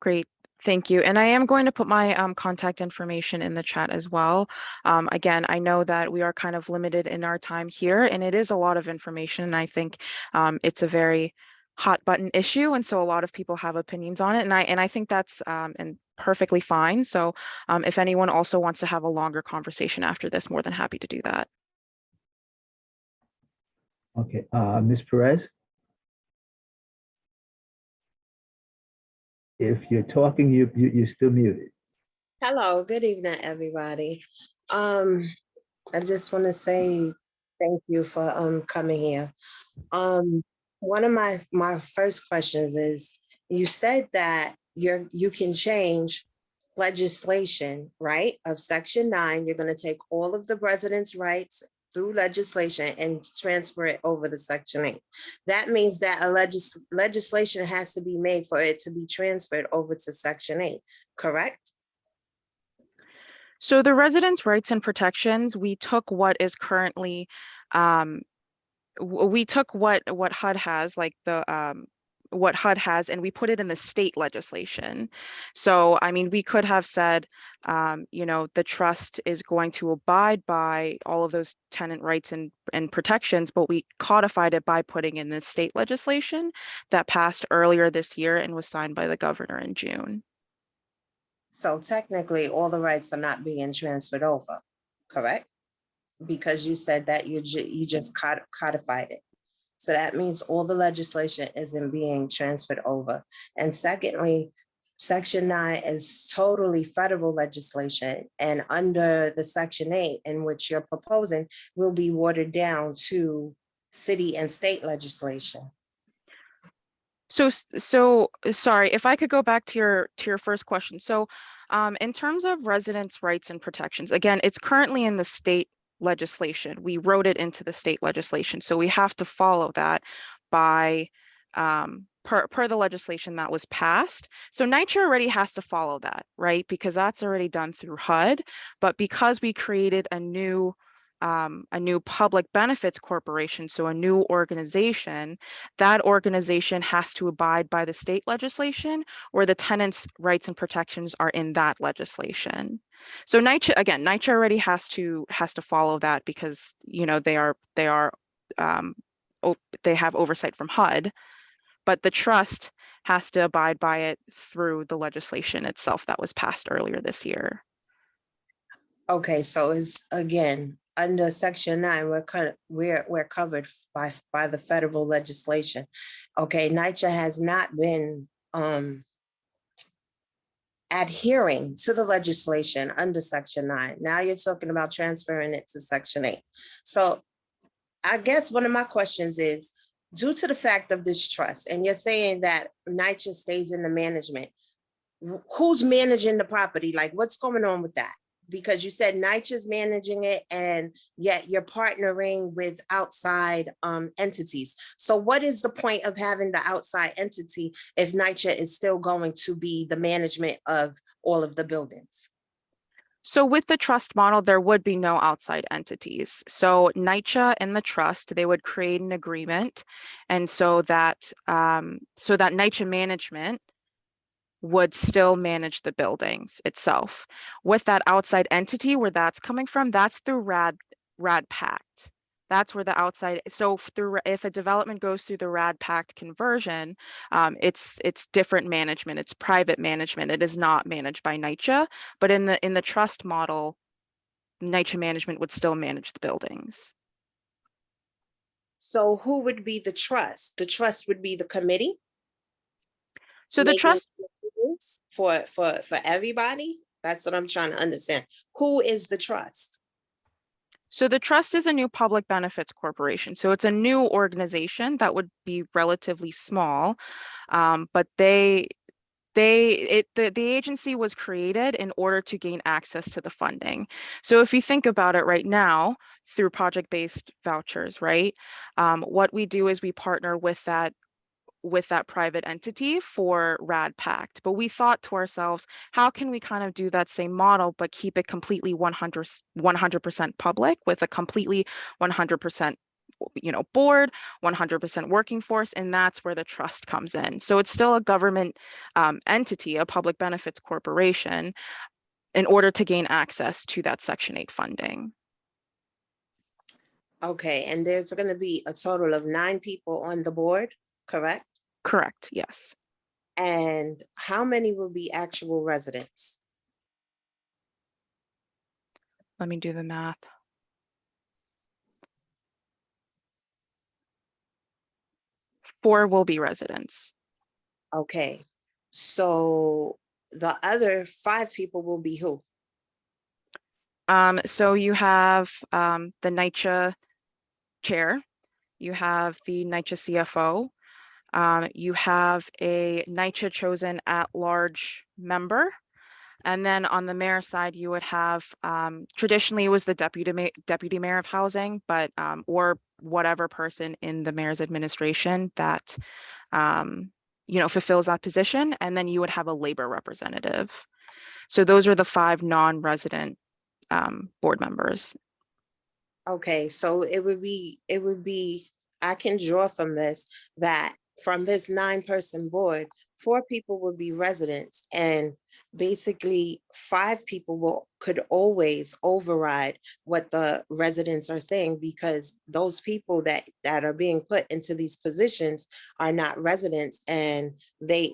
Great. Thank you. And I am going to put my contact information in the chat as well. Again, I know that we are kind of limited in our time here, and it is a lot of information. And I think it's a very hot button issue. And so a lot of people have opinions on it. And I think that's and perfectly fine. So if anyone also wants to have a longer conversation after this, more than happy to do that. Okay. Ms. Perez? If you're talking, you're still muted. Hello, good evening, everybody. I just want to say thank you for coming here. One of my first questions is, you said that you can change legislation, right? Of Section 9, you're going to take all of the residents' rights through legislation and transfer it over to Section 8. That means that a legislation has to be made for it to be transferred over to Section 8, correct? So the residents' rights and protections, we took what is currently, we took what HUD has, like what HUD has, and we put it in the state legislation. So, I mean, we could have said, you know, the trust is going to abide by all of those tenant rights and protections, but we codified it by putting in the state legislation that passed earlier this year and was signed by the governor in June. So technically, all the rights are not being transferred over, correct? Because you said that you just codified it. So that means all the legislation isn't being transferred over. And secondly, Section 9 is totally federal legislation, and under the Section 8, in which you're proposing, will be watered down to city and state legislation. So sorry, if I could go back to your first question. So in terms of residents' rights and protections, again, it's currently in the state legislation. We wrote it into the state legislation. So we have to follow that by per the legislation that was passed. So NYCHA already has to follow that, right? Because that's already done through HUD. But because we created a new public benefits corporation, so a new organization, that organization has to abide by the state legislation, or the tenants' rights and protections are in that legislation. So NYCHA already has to follow that, because you know they have oversight from HUD, but the trust has to abide by it through the legislation itself that was passed earlier this year. So it's, again, under Section 9, we're covered by the federal legislation. NYCHA has not been adhering to the legislation under Section 9. Now you're talking about transferring it to Section 8. So I guess one of my questions is, due to the fact of this trust, and you're saying that NYCHA stays in the management, who's managing the property? Like, what's going on with that? Because you said NYCHA's managing it, and yet you're partnering with outside entities. So what is the point of having the outside entity if NYCHA is still going to be the management of all of the buildings? So with the trust model, there would be no outside entities. So NYCHA and the trust, they would create an agreement, and so that NYCHA management would still manage the buildings itself. With that outside entity, where that's coming from, that's through RAD Pact. That's where the outside, so if a development goes through the RAD Pact conversion, it's different management, it's private management. It is not managed by NYCHA, but in the trust model, NYCHA management would still manage the buildings. So who would be the trust? The trust would be the committee? So the trust for everybody? That's what I'm trying to understand. Who is the trust? So the trust is a new public benefits corporation. So it's a new organization that would be relatively small, but the agency was created in order to gain access to the funding. So if you think about it right now, through project-based vouchers, right? What we do is we partner with that private entity for RAD Pact. But we thought to ourselves, how can we kind of do that same model, but keep it completely 100% public, with a completely 100% board, 100% working force, and that's where the trust comes in. So it's still a government entity, a public benefits corporation, in order to gain access to that Section 8 funding. Okay, and there's going to be a total of 9 people on the board, correct? Correct, yes. And how many will be actual residents? Let me do the math. Four will be residents. Okay, so the other 5 people will be who? So you have the NYCHA chair, you have the NYCHA CFO, you have a NYCHA chosen at-large member, and then on the mayor side, you would have, traditionally it was the deputy mayor of housing, but or whatever person in the mayor's administration that fulfills that position, and then you would have a labor representative. So those are the 5 non-resident board members. Okay, so it would be, I can draw from this that from this 9-person board, 4 people would be residents, and basically 5 people could always override what the residents are saying, because those people that are being put into these positions are not residents, and they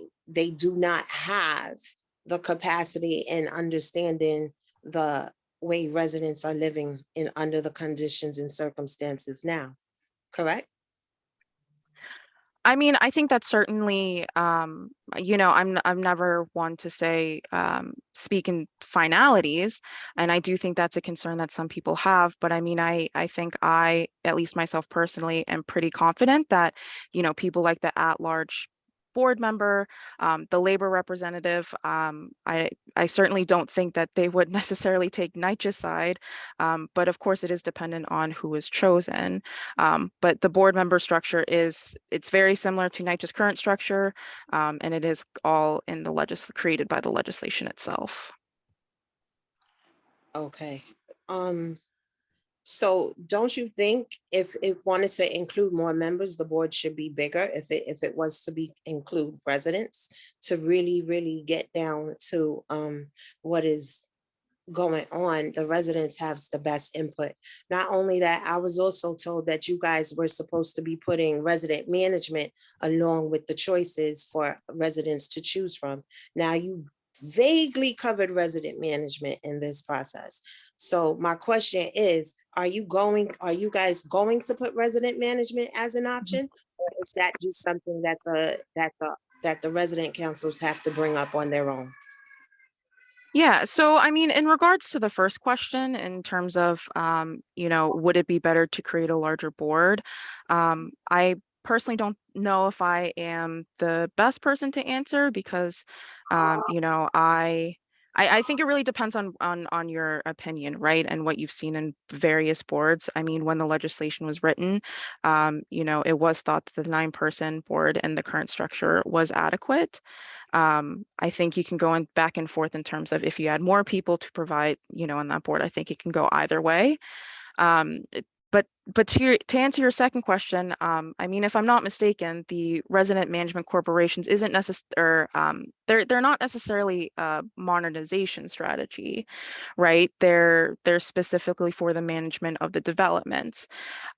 do not have the capacity and understanding the way residents are living in under the conditions and circumstances now, correct? I mean, I think that's certainly, you know, I'm never one to say, speak in finalities, and I do think that's a concern that some people have. But I mean, I think I, at least myself personally, am pretty confident that, you know, people like the at-large board member, the labor representative, I certainly don't think that they would necessarily take NYCHA's side, but of course it is dependent on who is chosen. But the board member structure it's very similar to NYCHA's current structure, and it is all in the created by the legislation itself. Okay. So don't you think if it wanted to include more members, the board should be bigger if it was to be include residents to really get down to what is going on? The residents have the best input. Not only that, I was also told that you guys were supposed to be putting resident management along with the choices for residents to choose from. Now you vaguely covered resident management in this process. So my question is, are you guys going to put resident management as an option? Or is that just something that the resident councils have to bring up on their own? Yeah, so I mean, in regards to the first question, in terms of, you know, would it be better to create a larger board? I personally don't know if I am the best person to answer because, you know, I think it really depends on your opinion, right? And what you've seen in various boards. I mean, when the legislation was written, you know, it was thought that the 9-person board and the current structure was adequate. I think you can go back and forth in terms of if you add more people to provide, you know, on that board, I think it can go either way. But to answer your second question, I mean, if I'm not mistaken, the resident management corporations isn't necessarily, they're not necessarily a modernization strategy, right? They're specifically for the management of the developments.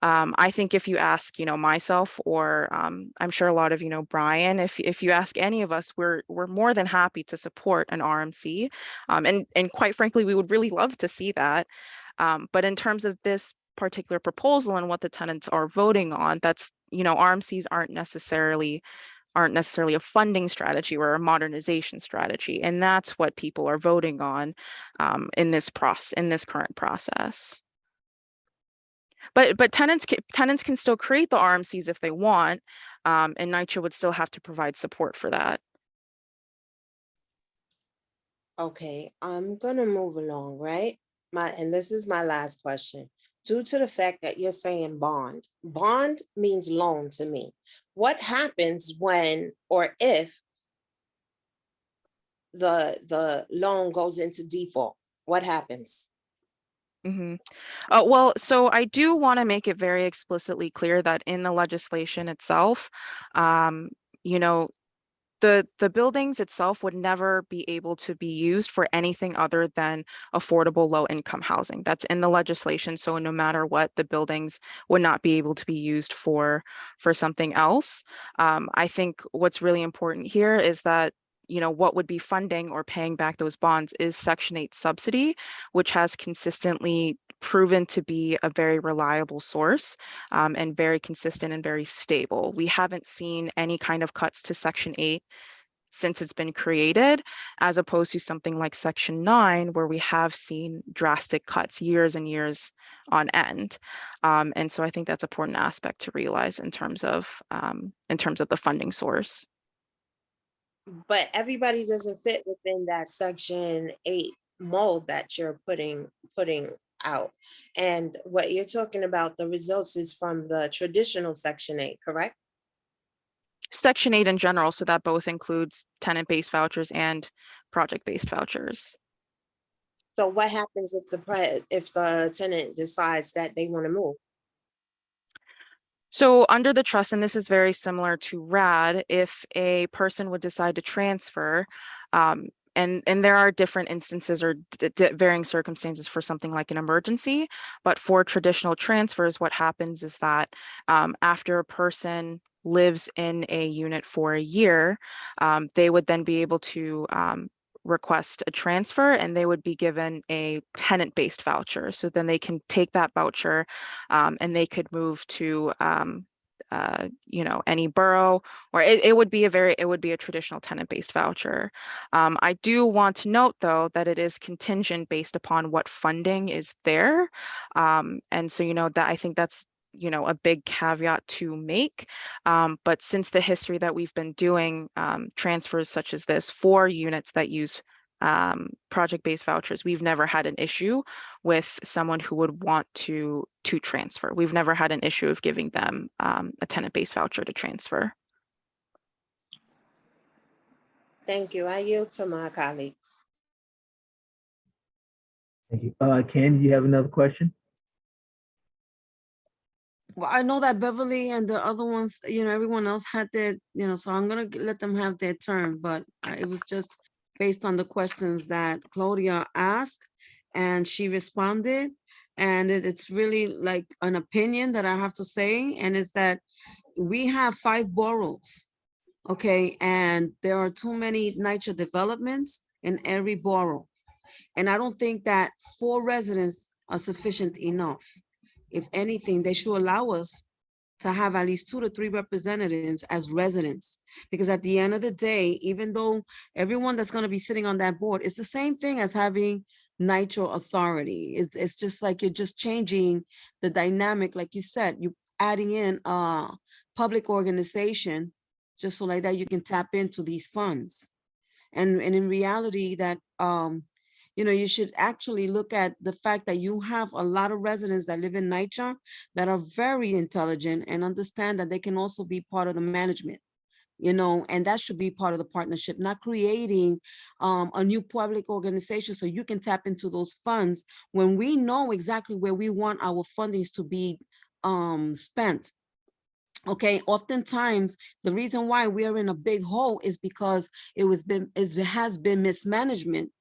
I think if you ask, you know, myself or I'm sure a lot of, you know, Brian, if you ask any of us, we're more than happy to support an RMC, and quite frankly, we would really love to see that. But in terms of this particular proposal and what the tenants are voting on, that's, you know, RMCs aren't necessarily a funding strategy or a modernization strategy, and that's what people are voting on in this current process. But tenants can still create the RMCs if they want, and NYCHA would still have to provide support for that. Okay, I'm gonna move along, right? And this is my last question. Due to the fact that you're saying bond means loan to me. What happens when or if the loan goes into default? What happens? Mm-hmm. Well, so I do want to make it very explicitly clear that in the legislation itself, you know, the buildings itself would never be able to be used for anything other than affordable low-income housing. That's in the legislation. So no matter what, the buildings would not be able to be used for something else. I think what's really important here is that, you know, what would be funding or paying back those bonds is Section 8 subsidy, which has consistently proven to be a very reliable source, and very consistent and very stable. We haven't seen any kind of cuts to Section 8 since it's been created, as opposed to something like Section 9, where we have seen drastic cuts years and years on end. And so I think that's an important aspect to realize in terms of the funding source. But everybody doesn't fit within that Section 8 mold that you're putting out. And what you're talking about, the results is from the traditional Section 8, correct? Section 8 in general, so that both includes tenant-based vouchers and project-based vouchers. So what happens if if the tenant decides that they want to move? So under the trust, and this is very similar to RAD, if a person would decide to transfer, and there are different instances or varying circumstances for something like an emergency, but for traditional transfers, what happens is that after a person lives in a unit for a year, they would then be able to request a transfer, and they would be given a tenant-based voucher. So then they can take that voucher and they could move to any borough, or it would be a traditional tenant-based voucher. I do want to note though that it is contingent based upon what funding is there. And so that I think that's a big caveat to make. But since the history that we've been doing transfers such as this for units that use project-based vouchers, we've never had an issue with someone who would want to transfer. We've never had an issue of giving them a tenant-based voucher to transfer. Thank you. I yield to my colleagues. Thank you. Ken, do you have another question? Well, I know that Beverly and the other ones, everyone else had their, so I'm gonna let them have their turn, but it was just based on the questions that Claudia asked and she responded. And it's really like an opinion that I have to say, and it's that we have 5 boroughs, okay? And there are too many NYCHA developments in every borough. And I don't think that 4 residents are sufficient enough. If anything, they should allow us to have at least 2 to 3 representatives as residents. Because at the end of the day, even though everyone that's going to be sitting on that board, it's the same thing as having NYCHA authority. It's just like you're just changing the dynamic. Like you said, you're adding in a public organization just so like that you can tap into these funds. And in reality that, you should actually look at the fact that you have a lot of residents that live in NYCHA that are very intelligent and understand that they can also be part of the management, and that should be part of the partnership, not creating a new public organization so you can tap into those funds when we know exactly where we want our fundings to be spent. Okay, oftentimes the reason why we are in a big hole is because it has been mismanagement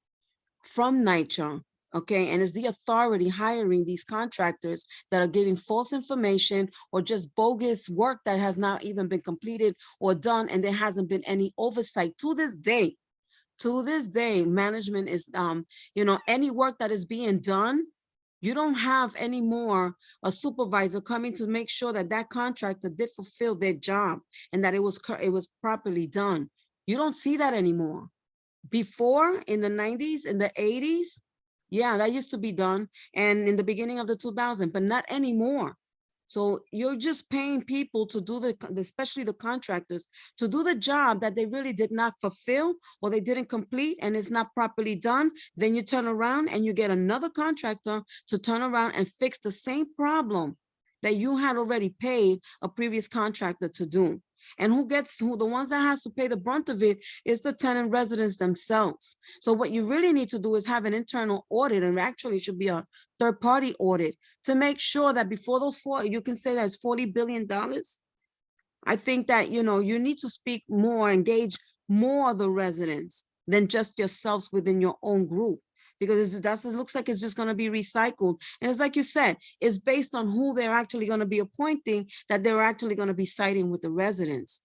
from NYCHA, okay? And it's the authority hiring these contractors that are giving false information or just bogus work that has not even been completed or done, and there hasn't been any oversight to this day. To this day, management is, any work that is being done, you don't have anymore a supervisor coming to make sure that that contractor did fulfill their job and that it was properly done. You don't see that anymore. Before, in the 90s, in the 80s, yeah, that used to be done. And in the beginning of the 2000s, but not anymore. So you're just paying people to do especially the contractors, to do the job that they really did not fulfill or they didn't complete and it's not properly done. Then you turn around and you get another contractor to turn around and fix the same problem that you had already paid a previous contractor to do. And the ones that has to pay the brunt of it is the tenant residents themselves. So what you really need to do is have an internal audit, and actually should be a third-party audit to make sure that before those you can say that's $40 billion. I think that, you need to speak more, engage more of the residents than just yourselves within your own group. Because it looks like it's just going to be recycled. And it's like you said, it's based on who they're actually going to be appointing that they're actually going to be siding with the residents,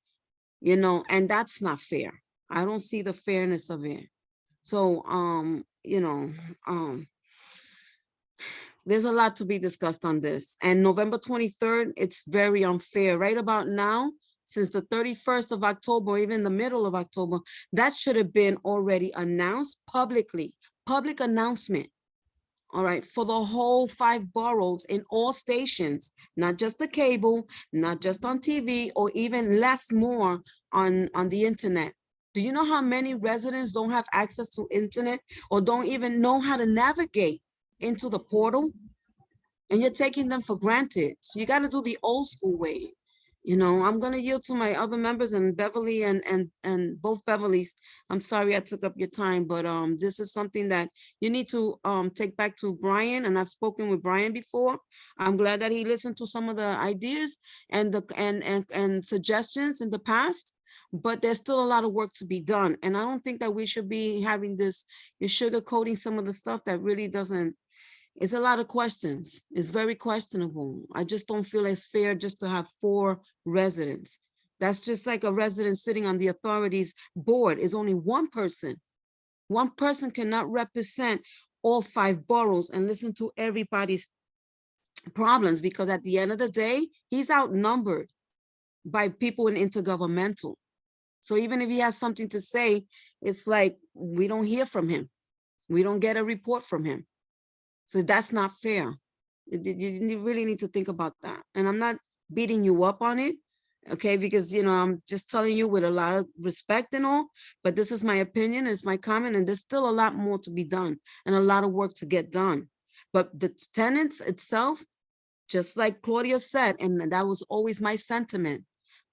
and that's not fair. I don't see the fairness of it. So, there's a lot to be discussed on this. And November 23rd, it's very unfair. Right about now, since the 31st of October, even the middle of October, that should have been already announced publicly. Public announcement, all right, for the whole 5 boroughs in all stations, not just the cable, not just on TV, or even more on the internet. Do you know how many residents don't have access to internet or don't even know how to navigate into the portal? And you're taking them for granted. So you got to do the old school way. You know, I'm gonna yield to my other members and Beverly and both Beverlys. I'm sorry I took up your time, but this is something that you need to take back to Brian, and I've spoken with Brian before. I'm glad that he listened to some of the ideas and the and suggestions in the past, but there's still a lot of work to be done. And I don't think that we should be having this, you're sugarcoating some of the stuff that really doesn't. It's a lot of questions. It's very questionable. I just don't feel it's fair just to have 4 residents. That's just like a resident sitting on the authorities board is only one person. One person cannot represent all 5 boroughs and listen to everybody's problems, because at the end of the day, he's outnumbered by people in intergovernmental. So even if he has something to say, it's like we don't hear from him. We don't get a report from him. So that's not fair. You really need to think about that. And I'm not beating you up on it, okay? Because, you know, I'm just telling you with a lot of respect and all, but this is my opinion, it's my comment, and there's still a lot more to be done and a lot of work to get done. But the tenants itself, just like Claudia said, and that was always my sentiment,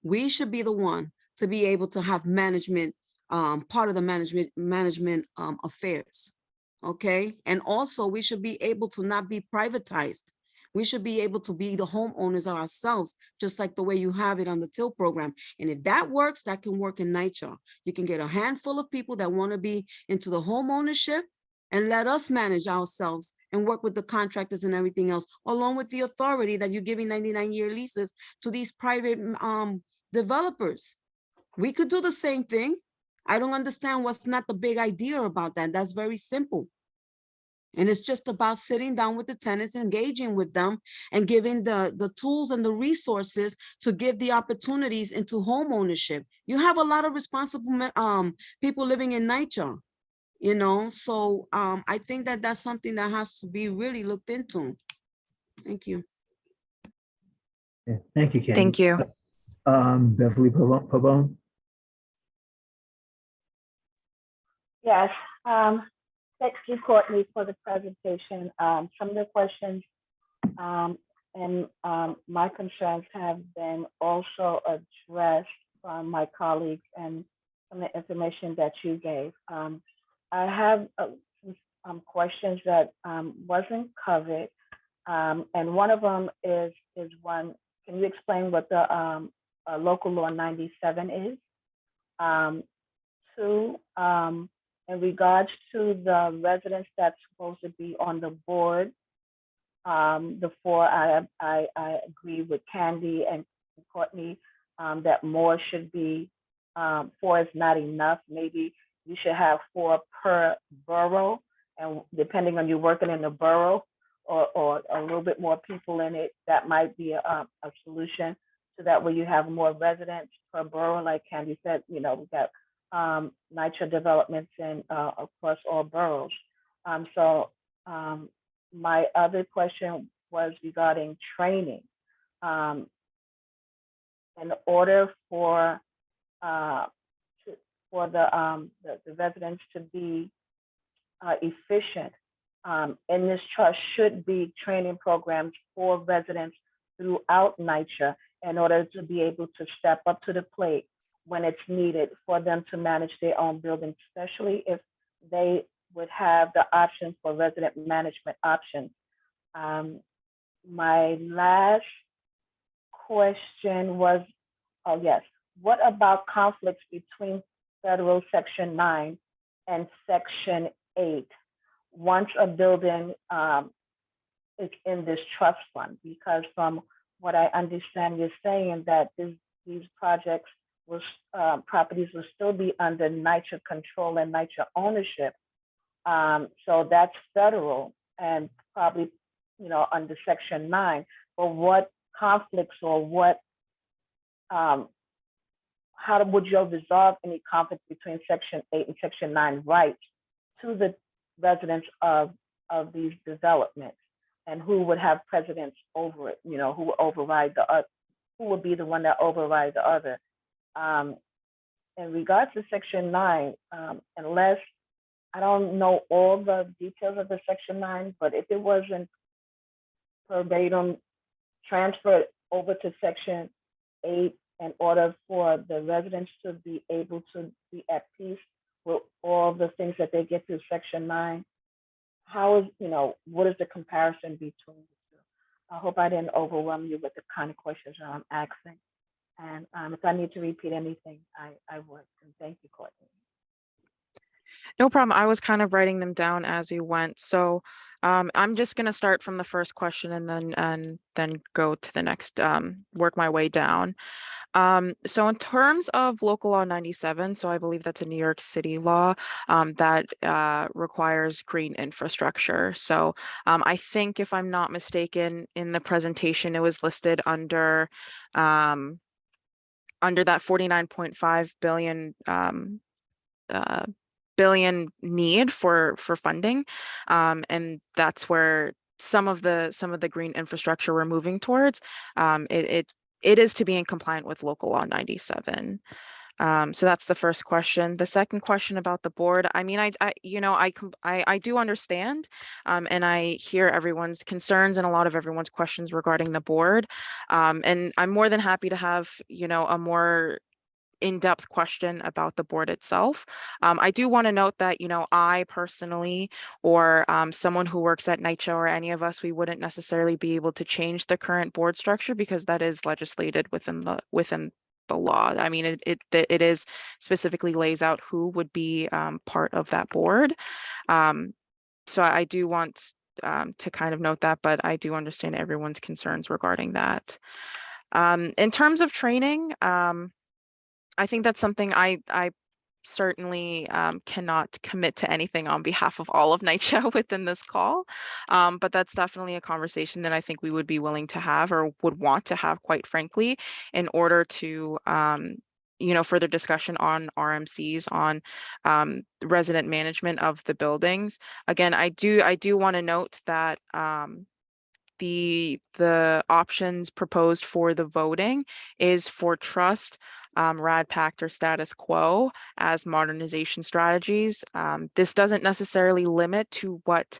we should be the one to be able to have management, part of the management affairs. Okay, and also we should be able to not be privatized. We should be able to be the homeowners ourselves, just like the way you have it on the TIL program. And if that works, that can work in NYCHA. You can get a handful of people that want to be into the home ownership and let us manage ourselves and work with the contractors and everything else, along with the authority that you're giving 99-year leases to these private developers. We could do the same thing. I don't understand what's not the big idea about that. That's very simple. And it's just about sitting down with the tenants, engaging with them, and giving the tools and the resources to give the opportunities into home ownership. You have a lot of responsible people living in NYCHA, you know, so I think that that's something that has to be really looked into. Thank you. Yeah, thank you, Candy. Thank you. Beverly Pabon. Yes, thank you, Courtney, for the presentation. Some of the questions and my concerns have been also addressed from my colleagues and from the information that you gave. I have some questions that wasn't covered, and one of them is one. Can you explain what the local law 97 is? 2, in regards to the residents that's supposed to be on the board, the 4, I agree with Candy and Courtney that more should be, 4 is not enough. Maybe you should have 4 per borough, and depending on you working in the borough or a little bit more people in it, that might be a solution. So that way you have more residents per borough, like Candy said, you know, we got NYCHA developments in across all boroughs. My other question was regarding training. In order for the residents to be efficient, in this trust should be training programs for residents throughout NYCHA in order to be able to step up to the plate when it's needed for them to manage their own building, especially if they would have the option for resident management options. My last question was, oh yes, what about conflicts between federal section 9 and section 8 once a building is in this trust fund? Because from what I understand, you're saying that these projects properties will still be under NYCHA control and NYCHA ownership. So that's federal and probably, you know, under section 9. But what conflicts or what, how would you resolve any conflict between section 8 and section 9 rights to the residents of these developments? And who would have precedence over it? You know, who would override who would be the one that overrides the other? In regards to section 9, unless I don't know all the details of the section 9, but if it wasn't verbatim transferred over to section 8 in order for the residents to be able to be at peace with all the things that they get through Section 9? How is, what is the comparison between the two? I hope I didn't overwhelm you with the kind of questions that I'm asking. And if I need to repeat anything, I would. And thank you, Courtney. No problem. I was kind of writing them down as we went. So I'm just going to start from the first question and then go to the next, work my way down. So in terms of local law 97, so I believe that's a New York City law that requires green infrastructure. So I think, if I'm not mistaken, in the presentation, it was listed under that 49.5 billion need for funding, and that's where some of the green infrastructure we're moving towards. It is to be in compliant with local law 97. So that's the first question. The second question about the board, I mean, I do understand, and I hear everyone's concerns and a lot of everyone's questions regarding the board. And I'm more than happy to have, a more in-depth question about the board itself. I do want to note that, I personally, or someone who works at NYCHA, or any of us, we wouldn't necessarily be able to change the current board structure because that is legislated within the law. I mean, it is specifically lays out who would be part of that board. So I do want to kind of note that, but I do understand everyone's concerns regarding that. In terms of training, I think that's something I certainly cannot commit to anything on behalf of all of NYCHA within this call, but that's definitely a conversation that I think we would be willing to have, or would want to have, quite frankly, in order to further discussion on RMCs, on resident management of the buildings. Again, I do want to note that the options proposed for the voting is for trust, RAD Pact, or status quo as modernization strategies. This doesn't necessarily limit to what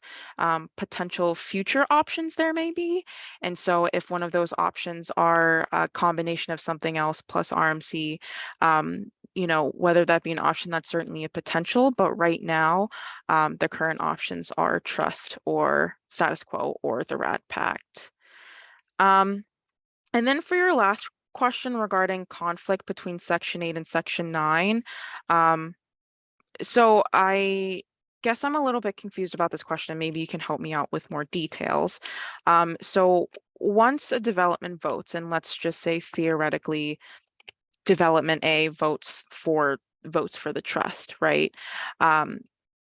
potential future options there may be. And so if one of those options are a combination of something else plus RMC, whether that be an option, that's certainly a potential. But right now, the current options are trust or status quo or the RAD Pact. And then for your last question regarding conflict between Section 8 and Section 9, so I guess I'm a little bit confused about this question. Maybe you can help me out with more details. So once a development votes, and let's just say theoretically, Development A votes for the trust, right?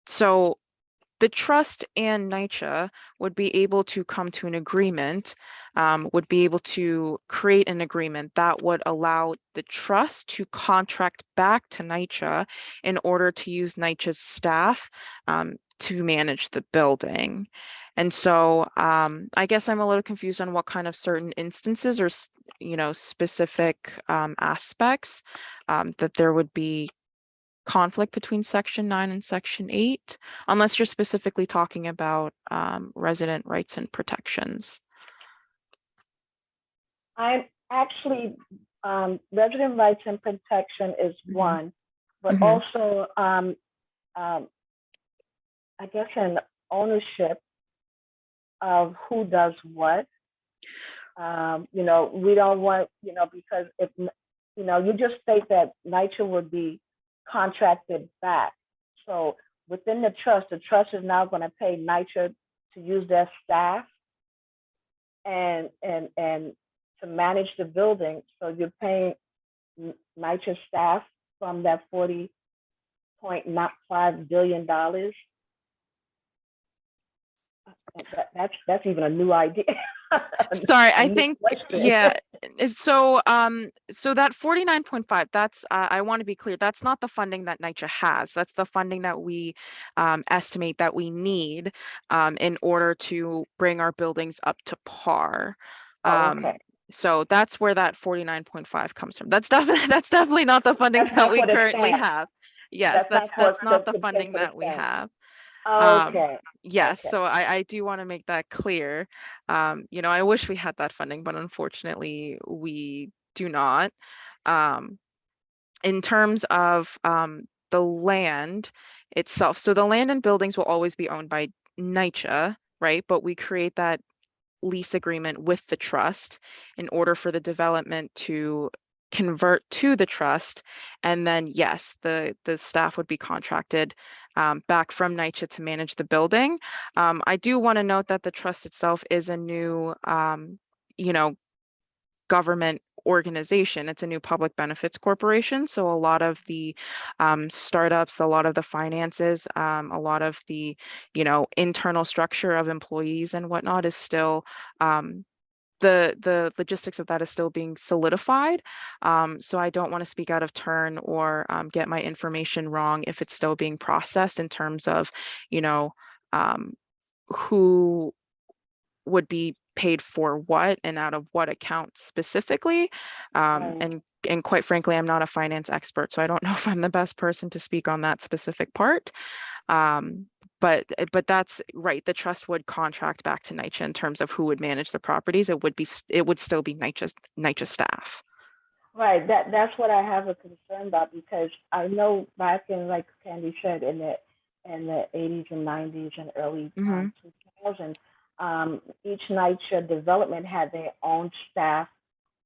So the trust and NYCHA would be able to come to an agreement, would be able to create an agreement that would allow the trust to contract back to NYCHA in order to use NYCHA's staff to manage the building. And so I guess I'm a little confused on what kind of certain instances or specific aspects that there would be conflict between Section 9 and Section 8, unless you're specifically talking about resident rights and protections. I'm actually, resident rights and protection is one, but also, I guess, an ownership of who does what. We don't want, because if, you just state that NYCHA would be contracted back. So within the trust is now going to pay NYCHA to use their staff and to manage the building. So you're paying NYCHA staff from that $40.5 billion. That's even a new idea. Sorry, I think, yeah. So that 49.5, that's I want to be clear, that's not the funding that NYCHA has. That's the funding that we estimate that we need in order to bring our buildings up to par. Okay. So that's where that 49.5 comes from. That's definitely not the funding that we currently have. Yes, that's not the funding that we have. Okay. Yes, Okay. so I do want to make that clear. I wish we had that funding, but unfortunately we do not. In terms of the land itself, so the land and buildings will always be owned by NYCHA, right? But we create that lease agreement with the trust in order for the development to convert to the trust. And then, yes, the staff would be contracted back from NYCHA to manage the building. I do want to note that the trust itself is a new, government organization. It's a new public benefits corporation. So a lot of the startups, a lot of the finances, a lot of the, internal structure of employees and whatnot is still the logistics of that is still being solidified. So I don't want to speak out of turn or get my information wrong if it's still being processed in terms of, who would be paid for what and out of what account specifically. And quite frankly, I'm not a finance expert, so I don't know if I'm the best person to speak on that specific part. But that's right. The trust would contract back to NYCHA in terms of who would manage the properties. It would still be NYCHA staff. Right. That's what I have a concern about, because I know back in, like Candy said, in the 80s and 90s and early 2000s, each NYCHA development had their own staff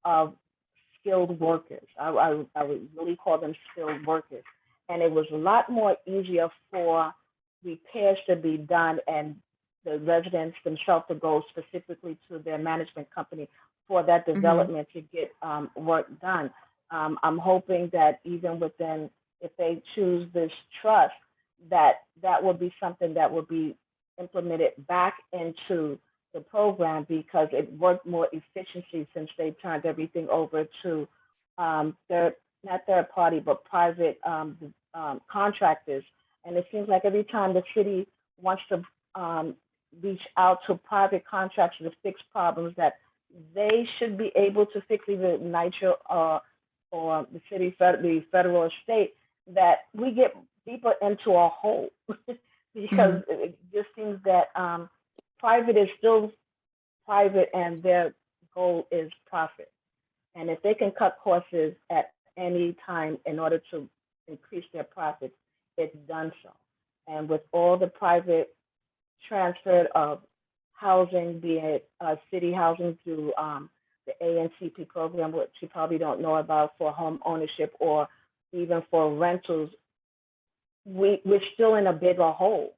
of skilled workers. I would really call them skilled workers, and it was a lot more easier for repairs to be done and the residents themselves to go specifically to their management company for that development to get work done. I'm hoping that even within, if they choose this trust, that will be something that will be implemented back into the program, because it worked more efficiency since they turned everything over to not third party, but private contractors. And it seems like every time the city wants to reach out to private contractors to fix problems that they should be able to fix, either NYCHA or the city, the federal or state, that we get deeper into a hole because it just seems that private is still private and their goal is profit. And if they can cut costs at any time in order to increase their profits, it's done so. And with all the private transfer of housing, be it city housing through the ANCP program, which you probably don't know about, for home ownership or even for rentals, we're still in a bigger hole,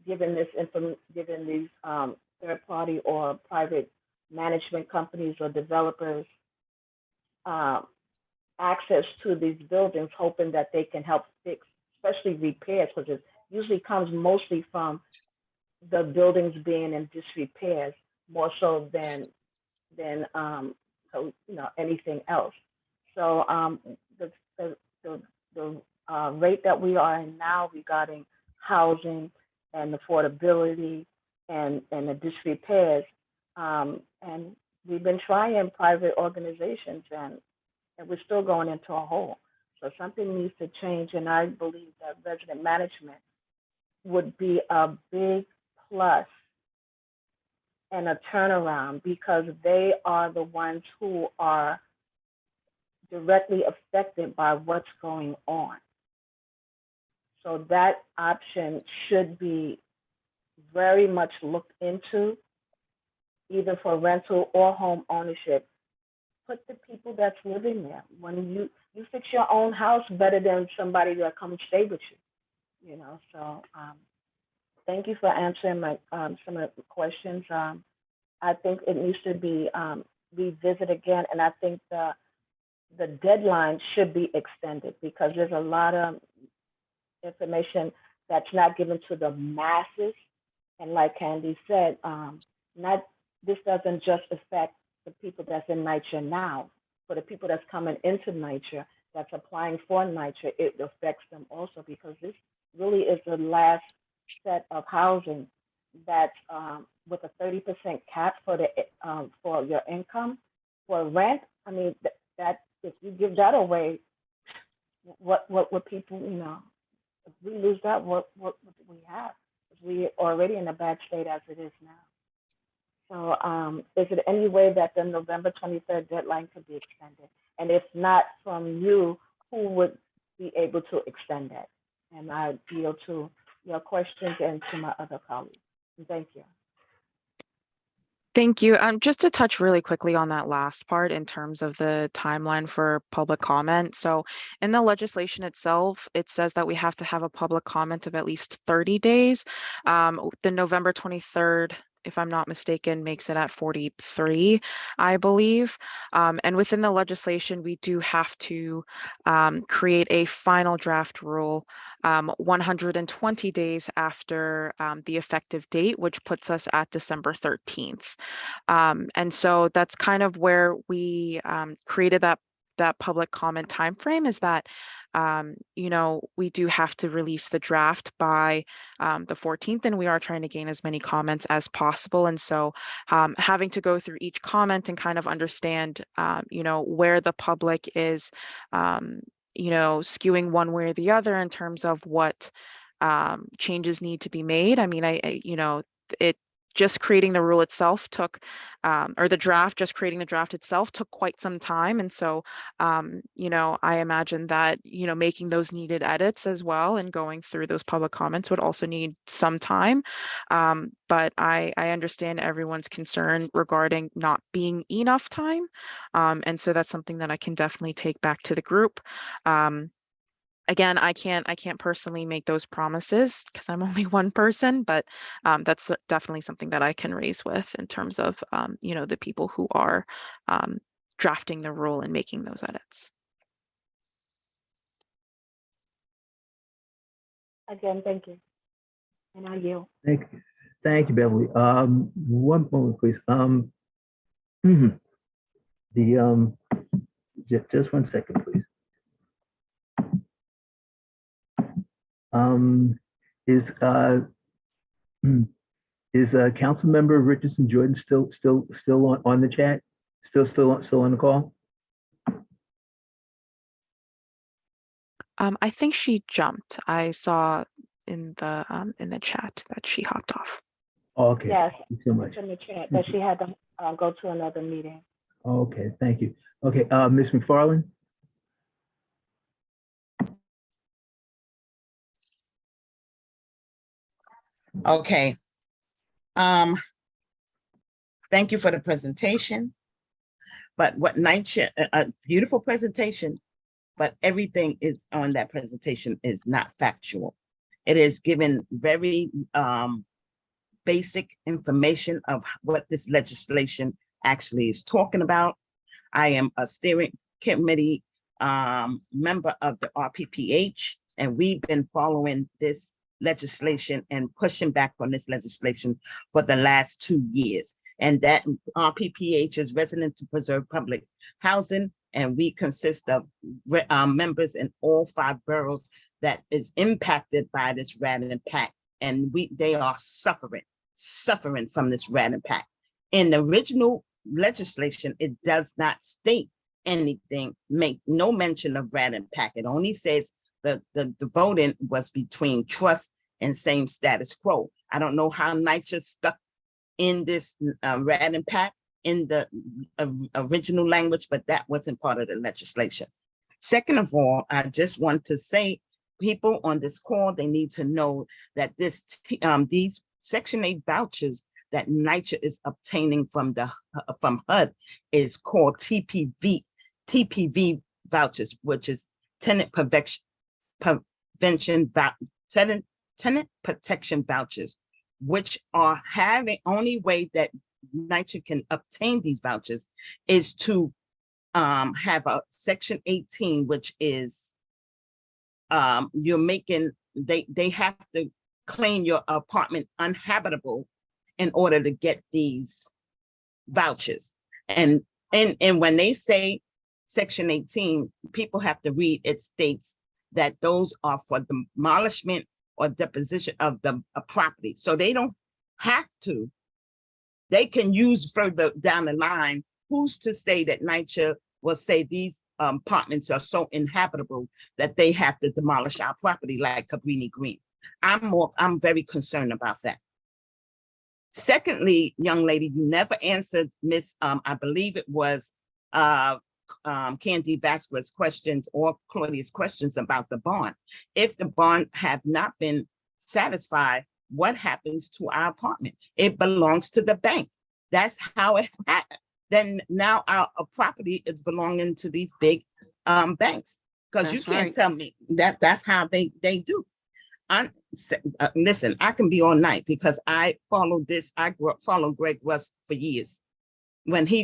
given these third party or private management companies or developers access to these buildings, hoping that they can help fix, especially repairs, because it usually comes mostly from the buildings being in disrepairs, more so than anything else. So the rate that we are in now regarding housing and affordability and the disrepairs, and we've been trying private organizations, and we're still going into a hole. So something needs to change, and I believe that resident management would be a big plus and a turnaround, because they are the ones who are directly affected by what's going on. So that option should be very much looked into, either for rental or home ownership. Put the people that's living there. When you fix your own house better than somebody that comes stay with you, So thank you for answering my some of the questions. I think it needs to be revisited again, and I think the deadline should be extended, because there's a lot of information that's not given to the masses. And like Candy said, this doesn't just affect the people that's in NYCHA now, but the people that's coming into NYCHA, that's applying for NYCHA, it affects them also, because this really is the last set of housing that's with a 30% cap for your income. For rent, I mean, that if you give that away, what would people, if we lose that, what do we have? We already in a bad state as it is now. So is it any way that the November 23rd deadline could be extended? And if not from you, who would be able to extend that? And I yield to your questions and to my other colleagues. And thank you. Thank you. Just to touch really quickly on that last part in terms of the timeline for public comment. So in the legislation itself, it says that we have to have a public comment of at least 30 days. The November 23rd, if I'm not mistaken, makes it at 43, I believe. And within the legislation, we do have to create a final draft rule 120 days after the effective date, which puts us at December 13th. And so that's kind of where we created that public comment timeframe, is that we do have to release the draft by the 14th, and we are trying to gain as many comments as possible. And so having to go through each comment and kind of understand where the public is skewing one way or the other in terms of what changes need to be made. I mean, it just creating the rule itself took, or the draft, just creating the draft itself took quite some time. And so, I imagine that, making those needed edits as well and going through those public comments would also need some time. But I understand everyone's concern regarding not being enough time. And so that's something that I can definitely take back to the group. Again, I can't personally make those promises because I'm only one person, but that's definitely something that I can raise with in terms of the people who are drafting the rule and making those edits. Again, thank you. And I yield. Thank you, Beverly. One moment, please. Just 1 second, please. Is Council Member Richardson Jordan still on the chat? Still on the call? I think she jumped. I saw in the chat that she hopped off. Oh, okay. Yes, Thank you so much. in the chat that she had to go to another meeting. Okay, thank you. Okay, Ms. McFarland? Okay. Thank you for the presentation. But what NYCHA, a beautiful presentation, but everything is on that presentation is not factual. It is given very basic information of what this legislation actually is talking about. I am a steering committee member of the RPPH, and we've been following this legislation and pushing back on this legislation for the last 2 years. And that RPPH is Resident to Preserve Public Housing, and we consist of members in all 5 boroughs that is impacted by this rat impact, and they are suffering from this rat impact. In the original legislation, it does not state anything, make no mention of rat impact. It only says the voting was between trust and same status quo. I don't know how NYCHA stuck in this rat impact in the original language, but that wasn't part of the legislation. Second of all, I just want to say, people on this call, they need to know that these Section 8 vouchers that NYCHA is obtaining from HUD is called TPV vouchers, which is tenant protection vouchers, which are having only way that NYCHA can obtain these vouchers is to have a Section 18, which is you're making, they have to claim your apartment unhabitable in order to get these vouchers. And when they say Section 18, people have to read, it states that those are for demolishment or deposition of the property. So they don't have to, they can use further down the line. Who's to say that NYCHA will say these apartments are so inhabitable that they have to demolish our property like Cabrini Green? I'm very concerned about that. Secondly, young lady, you never answered Miss, I believe it was Candy Vasquez's questions or Claudia's questions about the bond. If the bond have not been satisfied, what happens to our apartment? It belongs to the bank. That's how it happened. Then now our property is belonging to these big banks. Because you That's can't right. tell me that that's how they do. Listen, I can be all night because I followed this. I followed Greg Russ for years. When he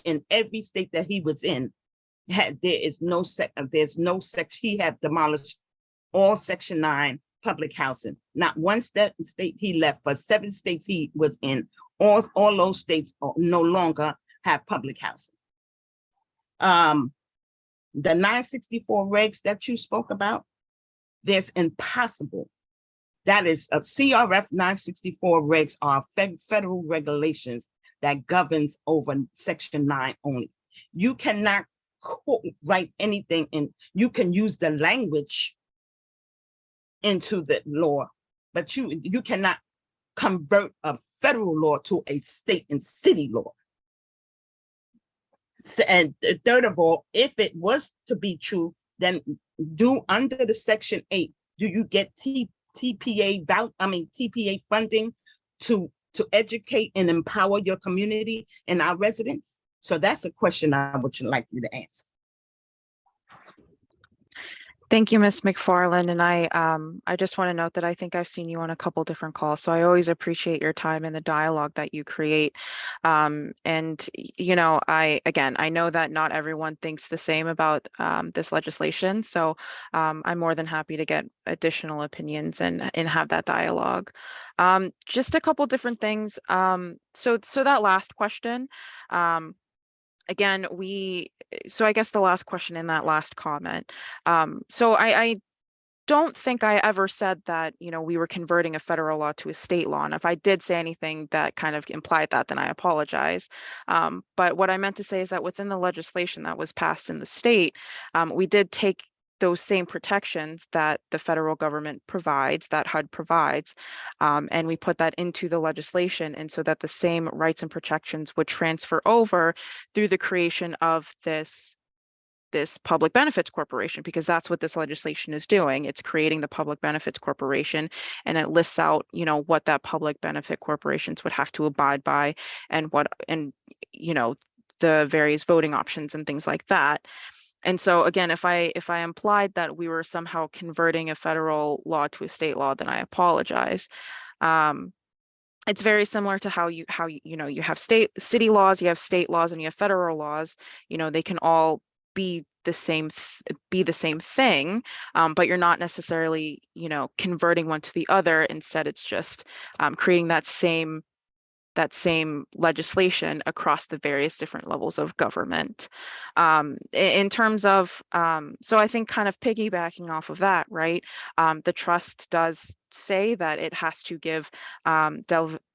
in every state that he was in, there's no section. He had demolished all Section 9 public housing. Not one state he left. For 7 states he was in, all those states no longer have public housing. The 964 regs that you spoke about, there's impossible. That is a CRF 964 regs are federal regulations that governs over Section 9 only. You cannot write anything in, you can use the language into the law, but you cannot convert a federal law to a state and city law. And third of all, if it was to be true, then do under the Section 8, do you get TPA funding to educate and empower your community and our residents? So that's a question I would like you to answer. Thank you, Ms. McFarland. And I just want to note that I think I've seen you on a couple different calls. So I always appreciate your time and the dialogue that you create. And, you know, I know that not everyone thinks the same about this legislation. So I'm more than happy to get additional opinions and have that dialogue. Just a couple different things. So that last question, again, so I guess the last question in that last comment. So I don't think I ever said that, you know, we were converting a federal law to a state law. And if I did say anything that kind of implied that, then I apologize. But what I meant to say is that within the legislation that was passed in the state, we did take those same protections that the federal government provides, that HUD provides, and we put that into the legislation, and so that the same rights and protections would transfer over through the creation of this public benefits corporation, because that's what this legislation is doing. It's creating the public benefits corporation, and it lists out, you know, what that public benefit corporations would have to abide by, and you know, the various voting options and things like that. And so again, if I implied that we were somehow converting a federal law to a state law, then I apologize. It's very similar to how you know, you have city laws, you have state laws, and you have federal laws. You know, they can all be the same thing, but you're not necessarily, you know, converting one to the other. Instead, it's just creating that same legislation across the various different levels of government. In terms of, so I think kind of piggybacking off of that, right? The trust does say that it has to give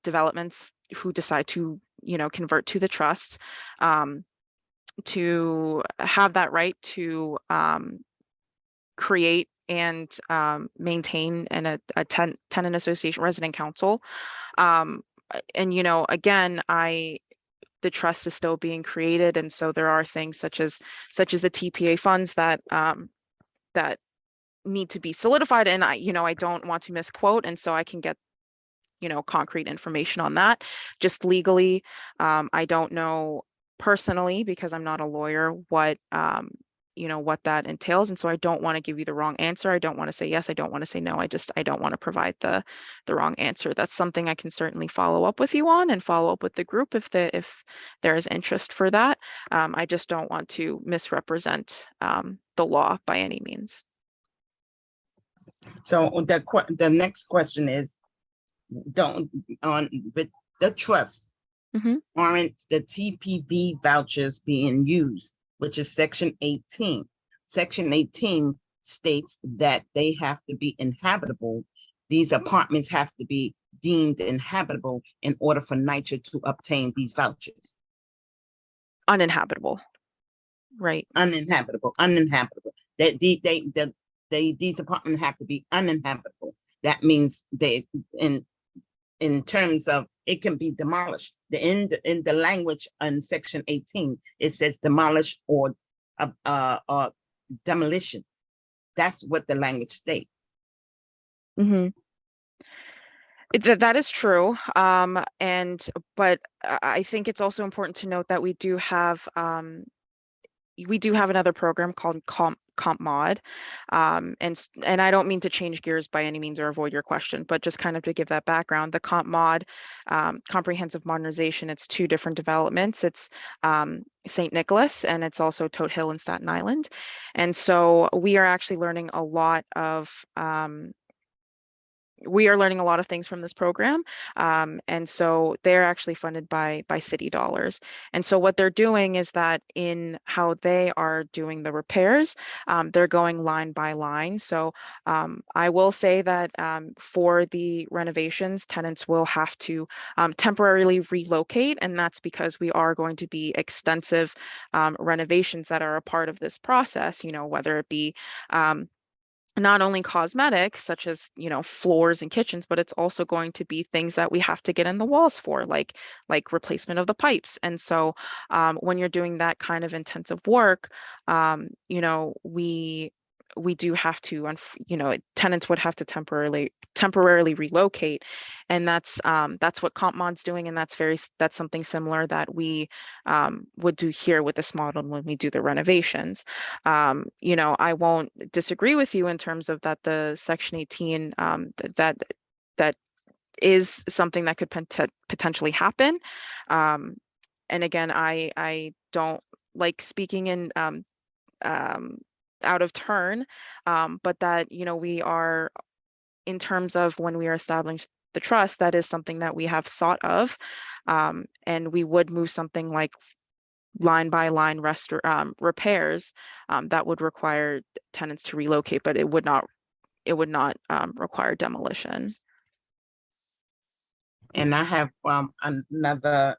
developments who decide to, you know, convert to the trust, to have that right to create and maintain a tenant association resident council. And, you know, again, the trust is still being created. And so there are things such as the TPA funds that need to be solidified. And I don't want to misquote. And so I can get, you know, concrete information on that. Just legally, I don't know personally, because I'm not a lawyer, what that entails. And so I don't want to give you the wrong answer. I don't want to say yes. I don't want to say no. I don't want to provide the wrong answer. That's something I can certainly follow up with you on, and follow up with the group if there is interest for that. I just don't want to misrepresent the law by any means. So the next question is, with the trust, aren't the TPV vouchers being used, which is Section 18. Section 18 states that they have to be inhabitable. These apartments have to be deemed inhabitable in order for NYCHA to obtain these vouchers. Uninhabitable, right? Uninhabitable. These apartments have to be uninhabitable. That means they, in terms of it can be demolished. In the language on section 18, it says demolish or demolition. That's what the language states. That is true. But I think it's also important to note that we do have another program called Comp Mod. And I don't mean to change gears by any means or avoid your question, but just kind of to give that background, the Comp Mod, comprehensive modernization, it's two different developments. It's St. Nicholas, and it's also Toad Hill and Staten Island. And so we are actually learning a lot of things from this program. And so they're actually funded by city dollars. And so what they're doing is that in how they are doing the repairs, they're going line by line. So I will say that for the renovations, tenants will have to temporarily relocate. And that's because we are going to be extensive renovations that are a part of this process, whether it be not only cosmetic, such as, floors and kitchens, but it's also going to be things that we have to get in the walls for, like replacement of the pipes. And so when you're doing that kind of intensive work, we do have to, tenants would have to temporarily relocate. And that's what CompMod's doing. And that's something similar that we would do here with this model when we do the renovations. I won't disagree with you in terms of that the Section 18, that is something that could potentially happen. And again, I don't like speaking in out of turn, but that, we are, in terms of when we are establishing the trust, that is something that we have thought of, and we would move something like line by line repairs that would require tenants to relocate, but it would not require demolition. And I have another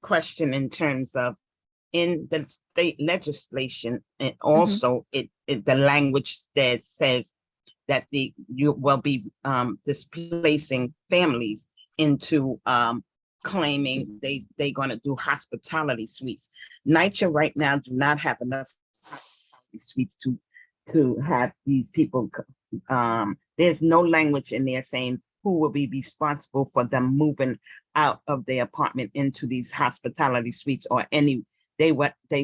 question in terms of in the state legislation, and also the language that says that you will be displacing families into claiming they're going to do hospitality suites. NYCHA right now do not have enough hospitality suites to have these people. There's no language in there saying who will be responsible for them moving out of their apartment into these hospitality suites or any. They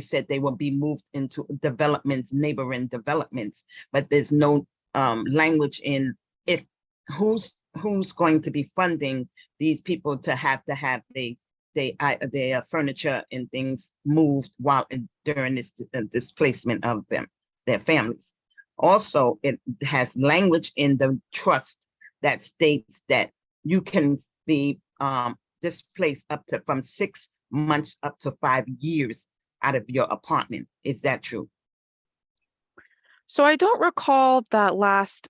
said they will be moved into developments, neighboring developments, but there's no language in if who's going to be funding these people to have their furniture and things moved during this displacement of their families. Also, it has language in the trust that states that you can be displaced from 6 months up to 5 years out of your apartment. Is that true? So I don't recall that last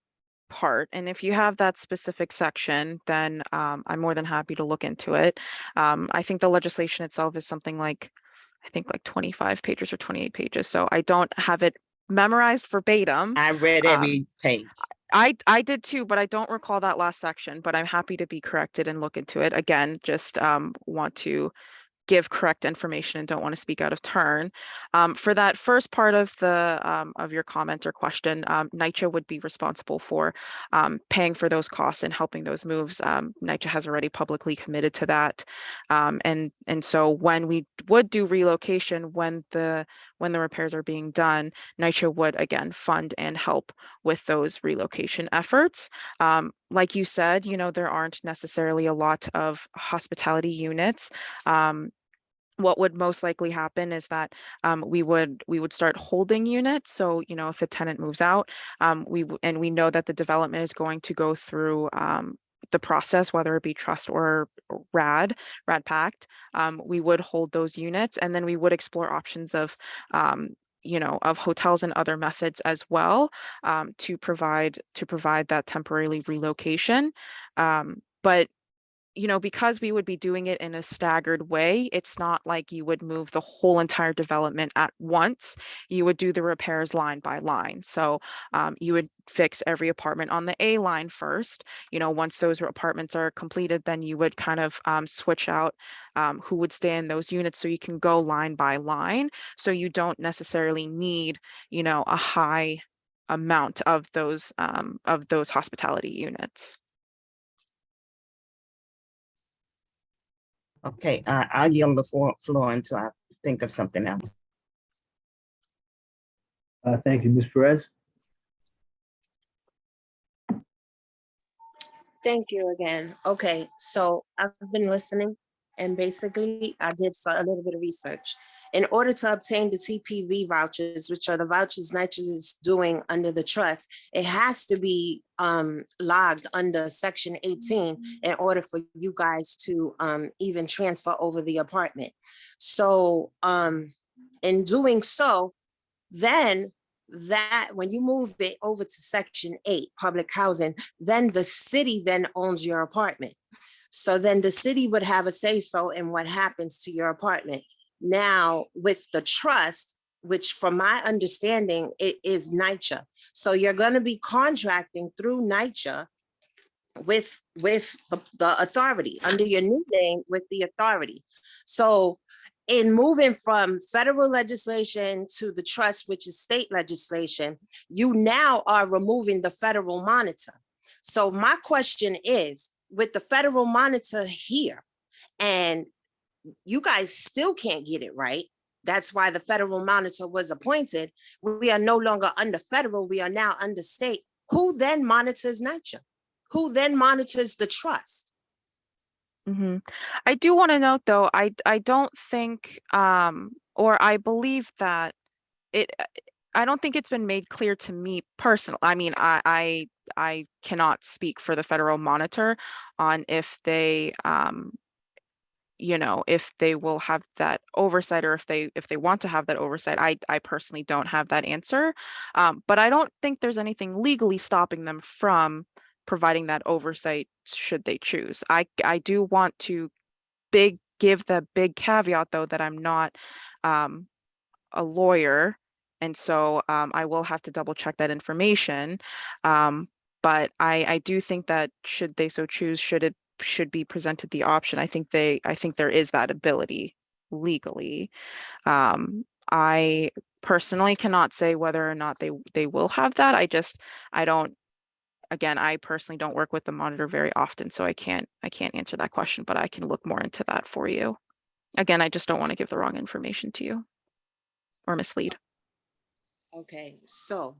part. And if you have that specific section, then I'm more than happy to look into it. I think the legislation itself is something like, 25 pages or 28 pages. So I don't have it memorized verbatim. I read every page. I did too, but I don't recall that last section, but I'm happy to be corrected and look into it. Again, just want to give correct information and don't want to speak out of turn. For that first part of your comment or question, NYCHA would be responsible for paying for those costs and helping those moves. NYCHA has already publicly committed to that, and so when we would do relocation, when the repairs are being done, NYCHA would again fund and help with those relocation efforts. Like you said, there aren't necessarily a lot of hospitality units. What would most likely happen is that we would start holding units. So, if a tenant moves out, we know that the development is going to go through the process, whether it be trust or RAD Pact, we would hold those units, and then we would explore options of of hotels and other methods as well, to provide that temporary relocation. But because we would be doing it in a staggered way, it's not like you would move the whole entire development at once. You would do the repairs line by line. So you would fix every apartment on the A line first. Once those apartments are completed, then you would kind of switch out who would stay in those units, so you can go line by line. So you don't necessarily need, a high amount of those hospitality units. Okay, I'll yield the floor until I think of something else. Thank you, Ms. Perez. Thank you again. Okay, so I've been listening, and basically I did a little bit of research. In order to obtain the TPV vouchers, which are the vouchers NYCHA is doing under the trust, it has to be logged under Section 18 in order for you guys to even transfer over the apartment. So in doing so, then that when you move it over to Section 8, public housing, then the city then owns your apartment. So then the city would have a say-so in what happens to your apartment. Now, with the trust, which from my understanding, it is NYCHA. So you're going to be contracting through NYCHA with the authority, under your new name with the authority. So in moving from federal legislation to the trust, which is state legislation, you now are removing the federal monitor. So my question is, with the federal monitor here, and you guys still can't get it right. That's why the federal monitor was appointed. We are no longer under federal, we are now under state. Who then monitors NYCHA? Who then monitors the trust? Mm-hmm. I do want to note, though, I don't think, or I believe that I don't think it's been made clear to me personally. I mean, I cannot speak for the federal monitor on if they, if they will have that oversight, or if they want to have that oversight. I personally don't have that answer, but I don't think there's anything legally stopping them from providing that oversight should they choose. I do want to give the big caveat, though, that I'm not a lawyer, and so I will have to double check that information. But I do think that should they so choose, should be presented the option. I think there is that ability legally. I personally cannot say whether or not they will have that. I don't. Again, I personally don't work with the monitor very often, so I can't answer that question, but I can look more into that for you. Again, I just don't want to give the wrong information to you or mislead. Okay, so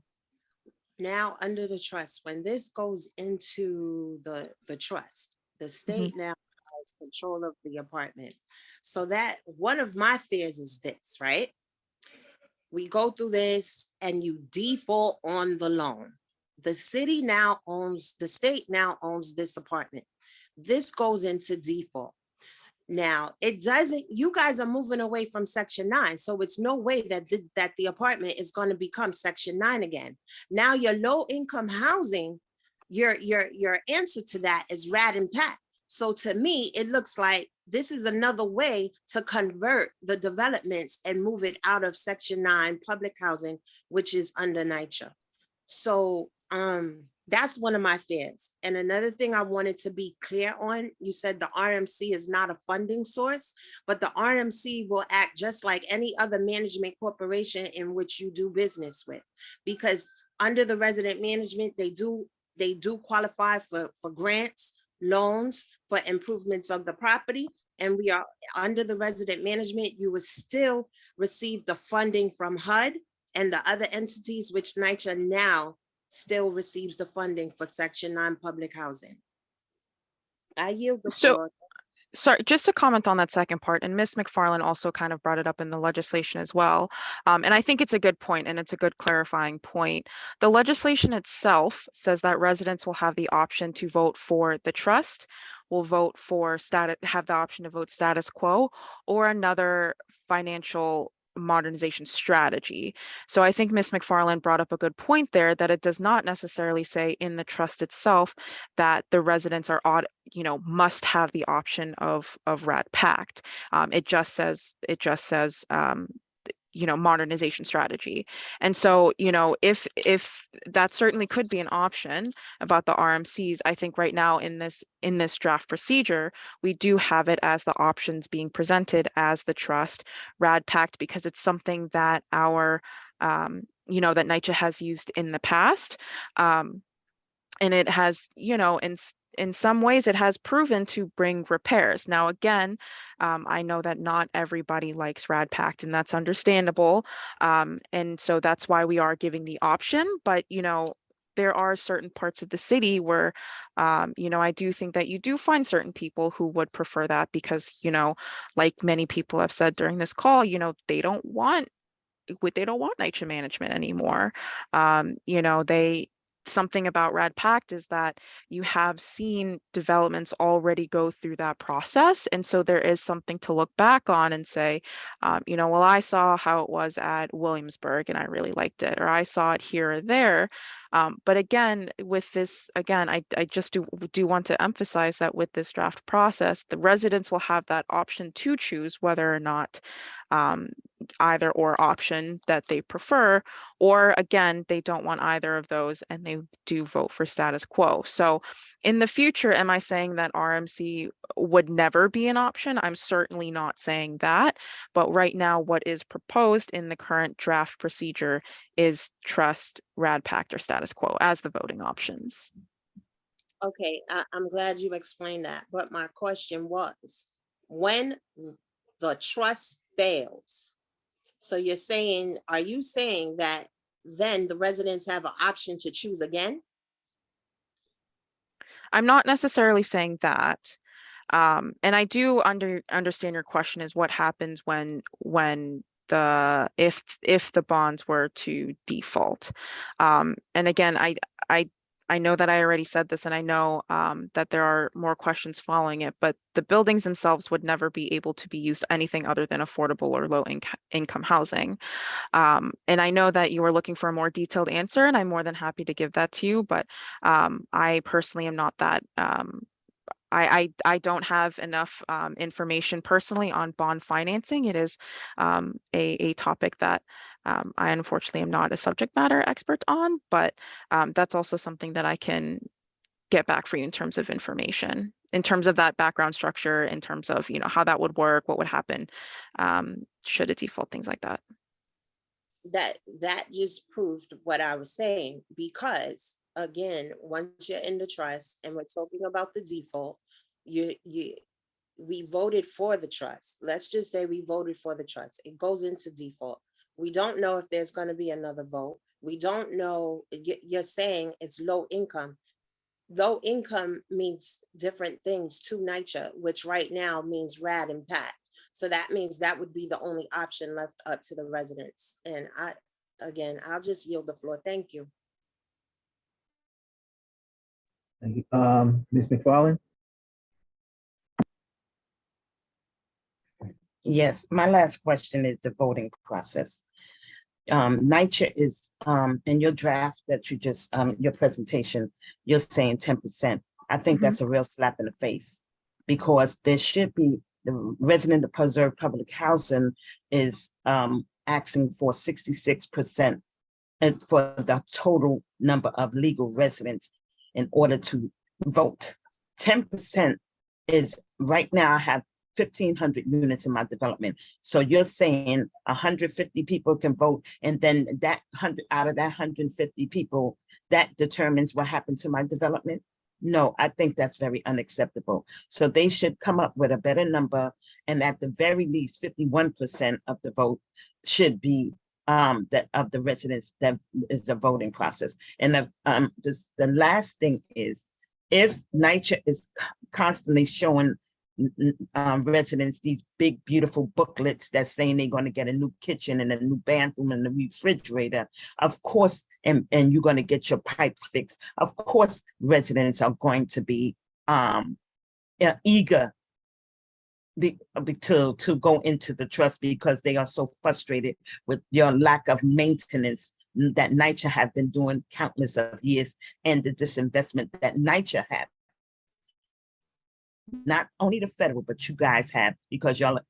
now under the trust, when this goes into the trust, the state now has control of the apartment. So that one of my fears is this, right? We go through this and you default on the loan. The state now owns this apartment. This goes into default. Now, it doesn't, you guys are moving away from Section 9, so it's no way that the apartment is going to become Section 9 again. Now, your low income housing, your answer to that is RAD and PAT. So to me, it looks like this is another way to convert the developments and move it out of Section 9 public housing, which is under NYCHA. So that's one of my fears. And another thing I wanted to be clear on, you said the RMC is not a funding source, but the RMC will act just like any other management corporation in which you do business with, because under the resident management, they do qualify for grants, loans, for improvements of the property. And we are under the resident management, you will still receive the funding from HUD and the other entities, which NYCHA now still receives the funding for Section 9 public housing. I yield the floor. Sorry, just to comment on that second part, and Ms. McFarland also kind of brought it up in the legislation as well. And I think it's a good point, and it's a good clarifying point. The legislation itself says that residents will have the option to vote for the trust, will vote for have the option to vote status quo, or another financial modernization strategy. So I think Ms. McFarland brought up a good point there, that it does not necessarily say in the trust itself that the residents are must have the option of RAD Pact. It just says modernization strategy. And so, if that certainly could be an option about the RMCs, I think right now in this draft procedure, we do have it as the options being presented as the trust RAD Pact, because it's something that our that NYCHA has used in the past. And it has, in some ways it has proven to bring repairs. Now, again, I know that not everybody likes RAD Pact, and that's understandable. And so that's why we are giving the option. But, there are certain parts of the city where, I do think that you do find certain people who would prefer that because, like many people have said during this call, they don't want NYCHA management anymore. Something about RAD Pact is that you have seen developments already go through that process. And so there is something to look back on and say, well, I saw how it was at Williamsburg and I really liked it, or I saw it here or there. But again, with this, I just do want to emphasize that with this draft process, the residents will have that option to choose whether or not either or option that they prefer, or again, they don't want either of those and they do vote for status quo. So in the future, am I saying that RMC would never be an option? I'm certainly not saying that. But right now, what is proposed in the current draft procedure is trust, RAD Pact, or status quo as the voting options. Okay, I'm glad you explained that. But my question was, when the trust fails, so are you saying that then the residents have an option to choose again? I'm not necessarily saying that. And I do understand your question is what happens when if the bonds were to default. And again, I know that I already said this, and I know that there are more questions following it, but the buildings themselves would never be able to be used anything other than affordable or low income housing. And I know that you were looking for a more detailed answer, and I'm more than happy to give that to you, but I personally am not that. I don't have enough information personally on bond financing. It is a topic that I unfortunately am not a subject matter expert on, but that's also something that I can get back for you in terms of information, in terms of that background structure, in terms of how that would work, what would happen should it default, things like that. That just proved what I was saying, because again, once you're in the trust and we're talking about the default, we voted for the trust. Let's just say we voted for the trust. It goes into default. We don't know if there's going to be another vote. We don't know. You're saying it's low income. Low income means different things to NYCHA, which right now means RAD and PACT. So that means that would be the only option left up to the residents. And I'll just yield the floor. Thank you. Thank you. Ms. McFarland? Yes, my last question is the voting process. NYCHA is in your draft that you just your presentation, you're saying 10%. I think that's a real slap in the face, because there should be the resident of preserved public housing is asking for 66% and for the total number of legal residents in order to vote. 10% is right now I have 1,500 units in my development. So you're saying 150 people can vote, and then that 100 out of that 150 people, that determines what happened to my development? No, I think that's very unacceptable. So they should come up with a better number, and at the very least, 51% of the vote should be that of the residents that is the voting process. And the last thing is, if NYCHA is constantly showing residents these big beautiful booklets that saying they're going to get a new kitchen and a new bathroom and a refrigerator, of course, and you're going to get your pipes fixed, of course residents are going to be eager to go into the trust because they are so frustrated with your lack of maintenance that NYCHA have been doing countless of years, and the disinvestment that NYCHA have. Not only the federal, but you guys have, because y'all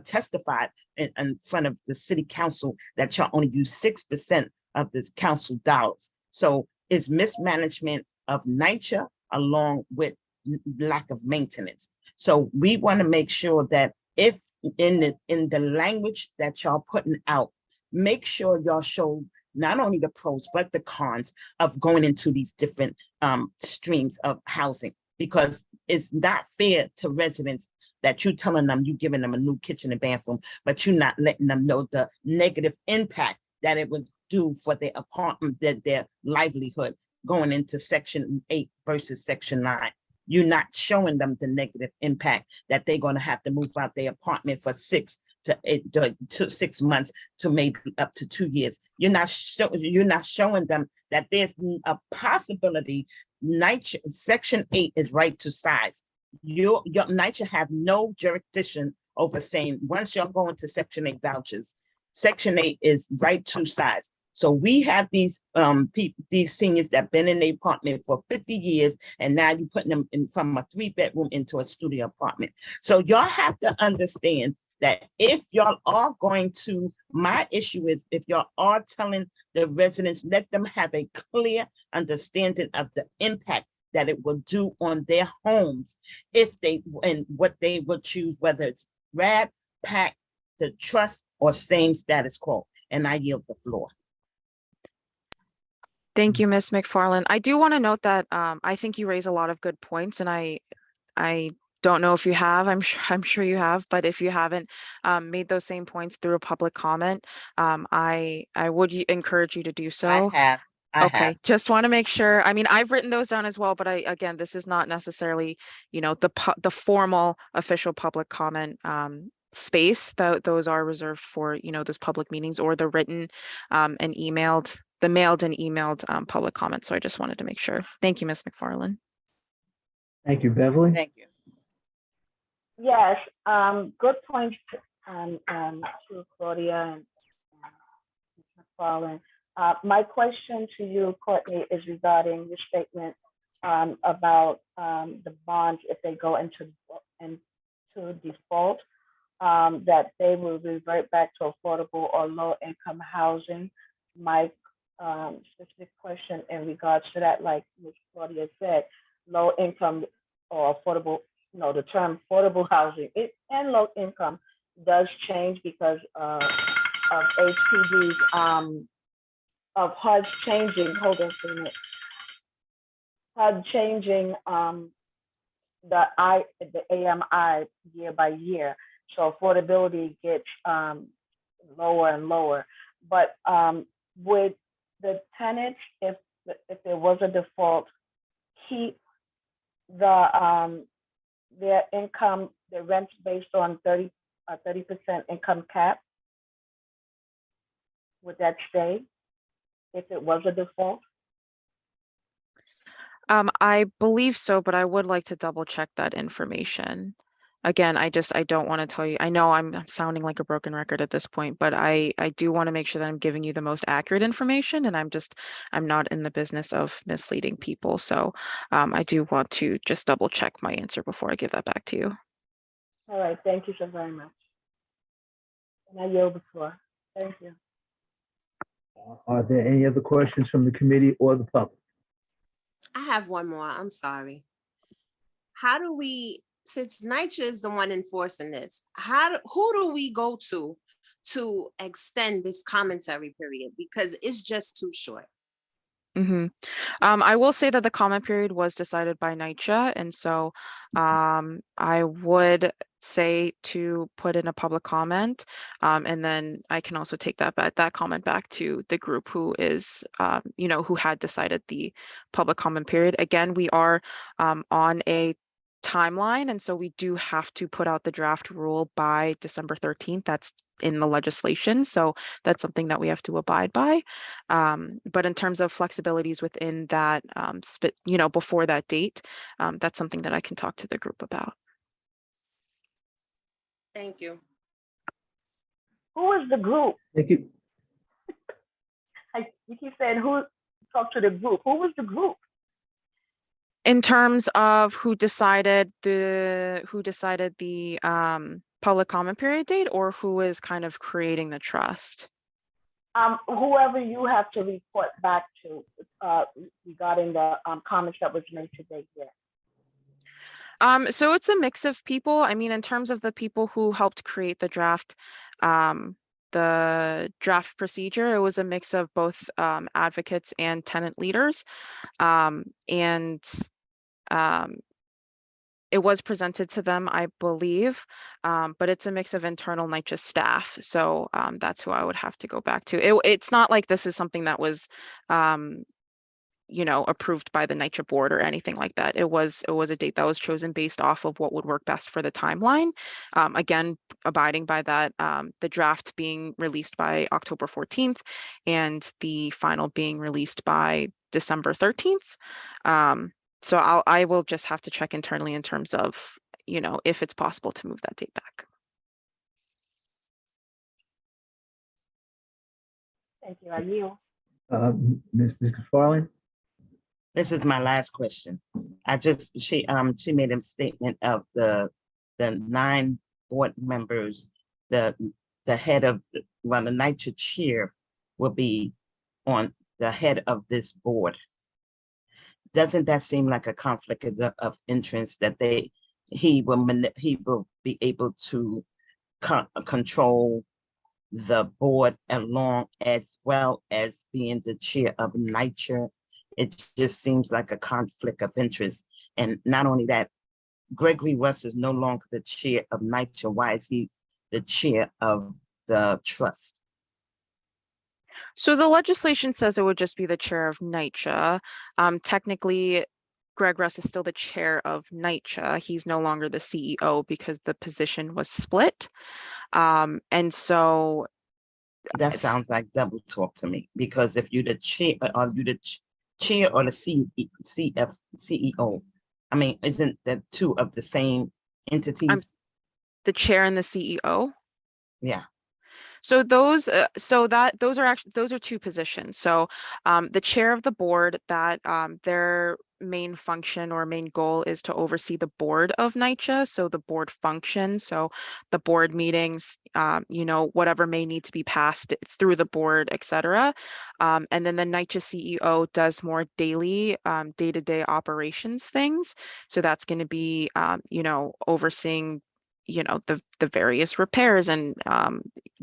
testified in front of the city council that y'all only use 6% of the council dollars. So it's mismanagement of NYCHA along with lack of maintenance. So we want to make sure that if in the language that y'all putting out, make sure y'all show not only the pros, but the cons of going into these different streams of housing, because it's not fair to residents that you telling them you giving them a new kitchen and bathroom, but you're not letting them know the negative impact that it would do for their apartment, their livelihood going into Section 8 versus Section 9. You're not showing them the negative impact that they're going to have to move out their apartment for 6 to 6 months to maybe up to 2 years. You're not showing them that there's a possibility. NYCHA Section 8 is right to size. Your NYCHA have no jurisdiction over saying once y'all go into Section 8 vouchers, Section 8 is right to size. So we have these these seniors that been in the apartment for 50 years, and now you're putting them in from a 3-bedroom into a studio apartment. So y'all have to understand that if y'all are going to, my issue is if y'all are telling the residents, let them have a clear understanding of the impact that it will do on their homes if they, and what they will choose, whether it's RAD, PAC, the trust, or same status quo. And I yield the floor. Thank you, Ms. McFarland. I do want to note that I think you raise a lot of good points, and I don't know if you have. I'm sure you have, but if you haven't made those same points through a public comment, I would encourage you to do so. I have. Just want to make sure. I mean, I've written those down as well, but again, this is not necessarily, the formal official public comment space. Those are reserved for, those public meetings, or the written and emailed, the mailed and emailed public comments. So I just wanted to make sure. Thank you, Ms. McFarland. Thank you, Beverly. Thank you. Yes, good points to Claudia and McFarland. My question to you, Courtney, is regarding your statement about the bonds if they go into default, that they will revert back to affordable or low income housing. My specific question in regards to that, like Ms. Claudia said, low income or affordable, the term affordable housing and low income does change because of HPD's of HUD changing, hold on for a minute, HUD changing the AMI year by year. So affordability gets lower and lower. But would the tenants, if there was a default, keep their income, their rent based on 30% income cap? Would that stay if it was a default? I believe so, but I would like to double check that information. Again, I don't want to tell you. I know I'm sounding like a broken record at this point, but I do want to make sure that I'm giving you the most accurate information, and I'm not in the business of misleading people. So I do want to just double check my answer before I give that back to you. All right, thank you so very much. And I yield the floor. Thank you. Are there any other questions from the committee or the public? I have one more. I'm sorry. How do we, since NYCHA is the one enforcing this, who do we go to extend this commentary period? Because it's just too short. I will say that the comment period was decided by NYCHA, and so I would say to put in a public comment, and then I can also take that comment back to the group who is, who had decided the public comment period. Again, we are on a timeline, and so we do have to put out the draft rule by December 13th. That's in the legislation, so that's something that we have to abide by. But in terms of flexibilities within that, before that date, that's something that I can talk to the group about. Thank you. Who is the group? Thank you. You keep saying who, talk to the group. Who was the group? In terms of who decided the public comment period date, or who is kind of creating the trust? Whoever you have to report back to regarding the comments that was made today. Yeah. So it's a mix of people. I mean, in terms of the people who helped create the draft procedure, it was a mix of both advocates and tenant leaders. And it was presented to them, I believe, but it's a mix of internal, not just staff. So that's who I would have to go back to. It's not like this is something that was approved by the NYCHA board or anything like that. It was a date that was chosen based off of what would work best for the timeline. Again, abiding by that, the draft being released by October 14th and the final being released by December 13th. So I will just have to check internally in terms of, if it's possible to move that date back. Thank you. I yield. Ms. McFarland? This is my last question. She made a statement of the 9 board members, the head of, the NYCHA chair will be on the head of this board. Doesn't that seem like a conflict of interest that he will be able to control the board as well as being the chair of NYCHA? It just seems like a conflict of interest. And not only that, Gregory Russ is no longer the chair of NYCHA. Why is he the chair of the trust? So the legislation says it would just be the chair of NYCHA. Technically, Greg Russ is still the chair of NYCHA. He's no longer the CEO because the position was split. And so that sounds like double talk to me, because if you're the chair, or you the chair or the CEO, I mean, isn't that two of the same entities? I'm the chair and the CEO. Yeah. So those are two positions. So the chair of the board, that their main function or main goal is to oversee the board of NYCHA. So the board function, so the board meetings, whatever may need to be passed through the board, etc. And then the NYCHA CEO does more daily, day-to-day operations things. So that's going to be, overseeing the various repairs and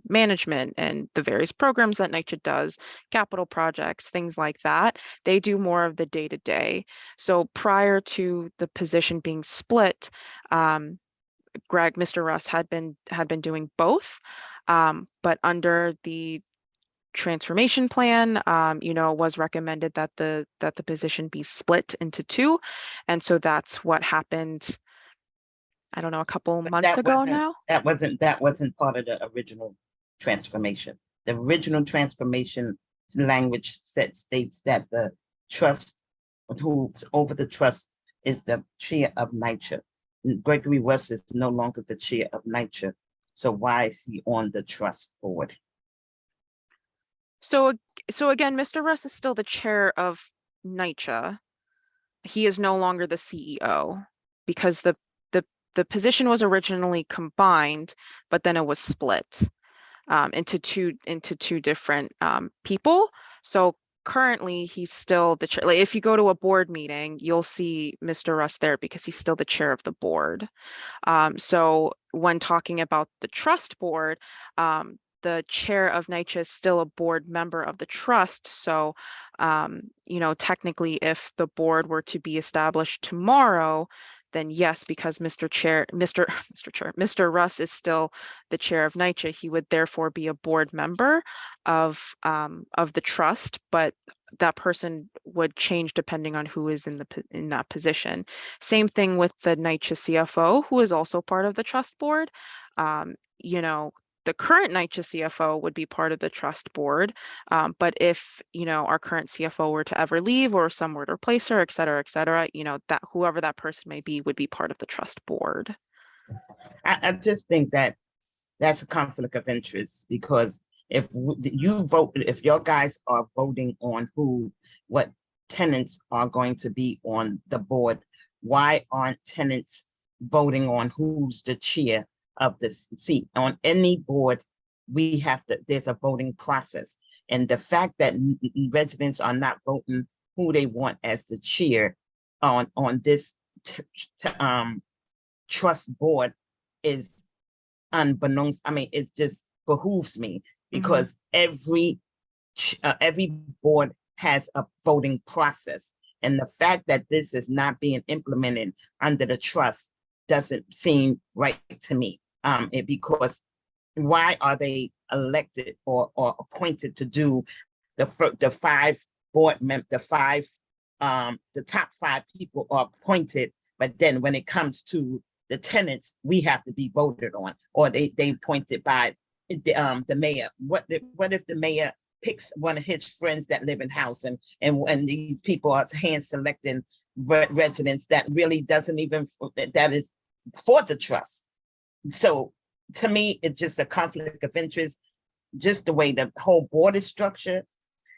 management and the various programs that NYCHA does, capital projects, things like that. They do more of the day-to-day. So prior to the position being split, Mr. Russ had been doing both, but under the transformation plan, was recommended that the position be split into 2, and so that's what happened. I don't know, a couple months ago now. That wasn't part of the original transformation. The original transformation language states that the trust, who's over the trust, is the chair of NYCHA. Gregory Russ is no longer the chair of NYCHA. So why is he on the trust board? So again, Mr. Russ is still the chair of NYCHA. He is no longer the CEO because the position was originally combined, but then it was split into two different people. So currently he's still the chair. Like if you go to a board meeting, you'll see Mr. Russ there because he's still the chair of the board. So when talking about the trust board, the chair of NYCHA is still a board member of the trust. So, technically, if the board were to be established tomorrow, then yes, because Mr. Russ is still the chair of NYCHA, he would therefore be a board member of the trust, but that person would change depending on who is in that position. Same thing with the NYCHA CFO, who is also part of the trust board. The current NYCHA CFO would be part of the trust board, but if our current CFO were to ever leave or someone were to replace her, et cetera, that whoever that person may be would be part of the trust board. I just think that that's a conflict of interest, because if you vote, if your guys are voting on what tenants are going to be on the board, why aren't tenants voting on who's the chair of the seat? On any board, there's a voting process. And the fact that residents are not voting who they want as the chair on this trust board is unbeknownst. I mean, it just behooves me, because every board has a voting process. And the fact that this is not being implemented under the trust doesn't seem right to me. Because why are they elected or appointed to do the top 5 people are appointed, but then when it comes to the tenants, we have to be voted on, or they appointed by the mayor. What if the mayor picks one of his friends that live in house, and these people are hand selecting residents that really doesn't even, that is for the trust. So to me, it's just a conflict of interest, just the way the whole board is structured.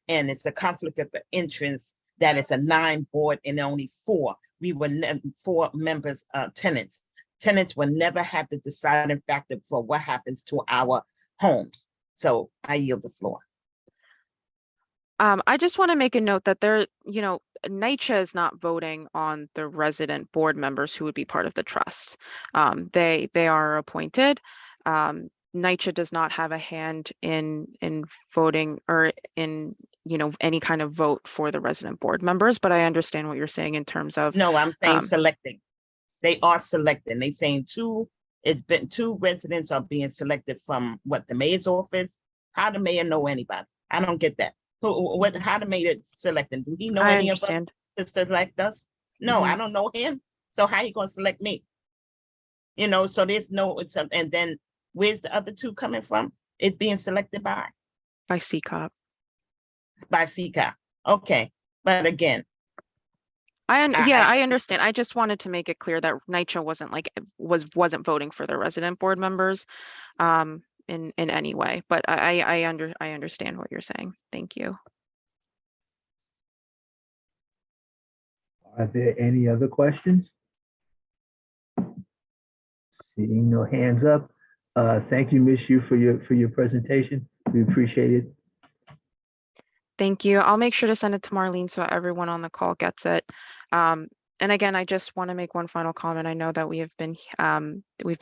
And it's a conflict of interest that it's a 9 board and only 4. We were 4 members, tenants. Tenants will never have the deciding factor for what happens to our homes. So I yield the floor. I just want to make a note that NYCHA is not voting on the resident board members who would be part of the trust. They are appointed. NYCHA does not have a hand in voting or in any kind of vote for the resident board members, but I understand what you're saying in terms of. No, I'm saying selecting. They are selecting. They saying 2 residents are being selected from the mayor's office. How the mayor know anybody? I don't get that. How the mayor selecting? Do he know any of us to select us? No, I don't know him. So how you gonna select me? So there's no, and then where's the other 2 coming from? It's being selected by CCOP. By CCOP. Okay, but again, I understand. I just wanted to make it clear that NYCHA wasn't voting for the resident board members in any way, but I understand what you're saying. Thank you. Are there any other questions? Seeing no hands up. Thank you, Ms. Yu, for your presentation. We appreciate it. Thank you. I'll make sure to send it to Marlene so everyone on the call gets it. And again, I just want to make one final comment. I know that we've been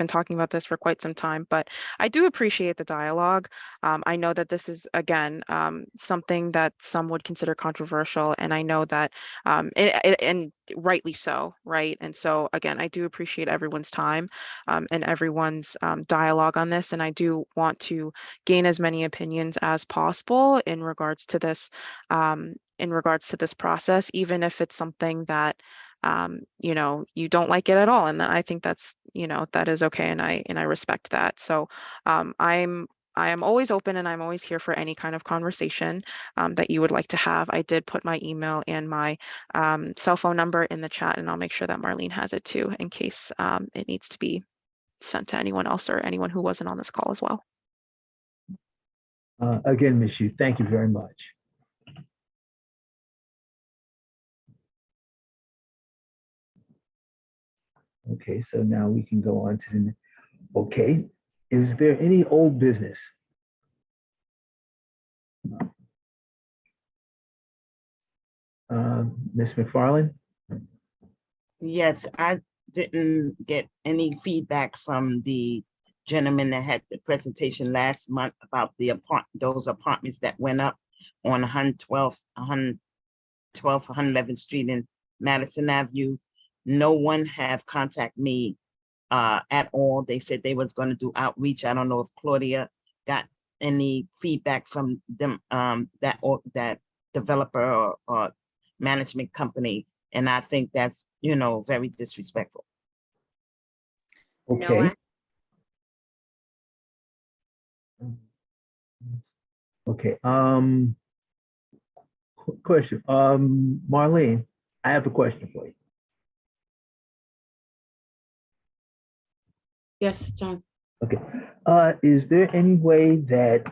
talking about this for quite some time, but I do appreciate the dialogue. I know that this is, again, something that some would consider controversial, and I know that, and rightly so, right? And so, again, I do appreciate everyone's time and everyone's dialogue on this, and I do want to gain as many opinions as possible in regards to this process, even if it's something that you don't like it at all. And then I think that's, that is okay. And I respect that. So I am always open, and I'm always here for any kind of conversation that you would like to have. I did put my email and my cell phone number in the chat, and I'll make sure that Marlene has it too, in case it needs to be sent to anyone else or anyone who wasn't on this call as well. Again, Ms. Yu, thank you very much. Okay, so now we can go on to okay. Is there any old business? Ms. McFarland? Yes, I didn't get any feedback from the gentleman that had the presentation last month about those apartments that went up on 112th, 111th Street in Madison Avenue. No one have contacted me at all. They said they was going to do outreach. I don't know if Claudia got any feedback from them, that developer or management company. And I think that's, very disrespectful. Okay. Okay. Question. Marlene, I have a question for you. Yes, John. Okay. Is there any way that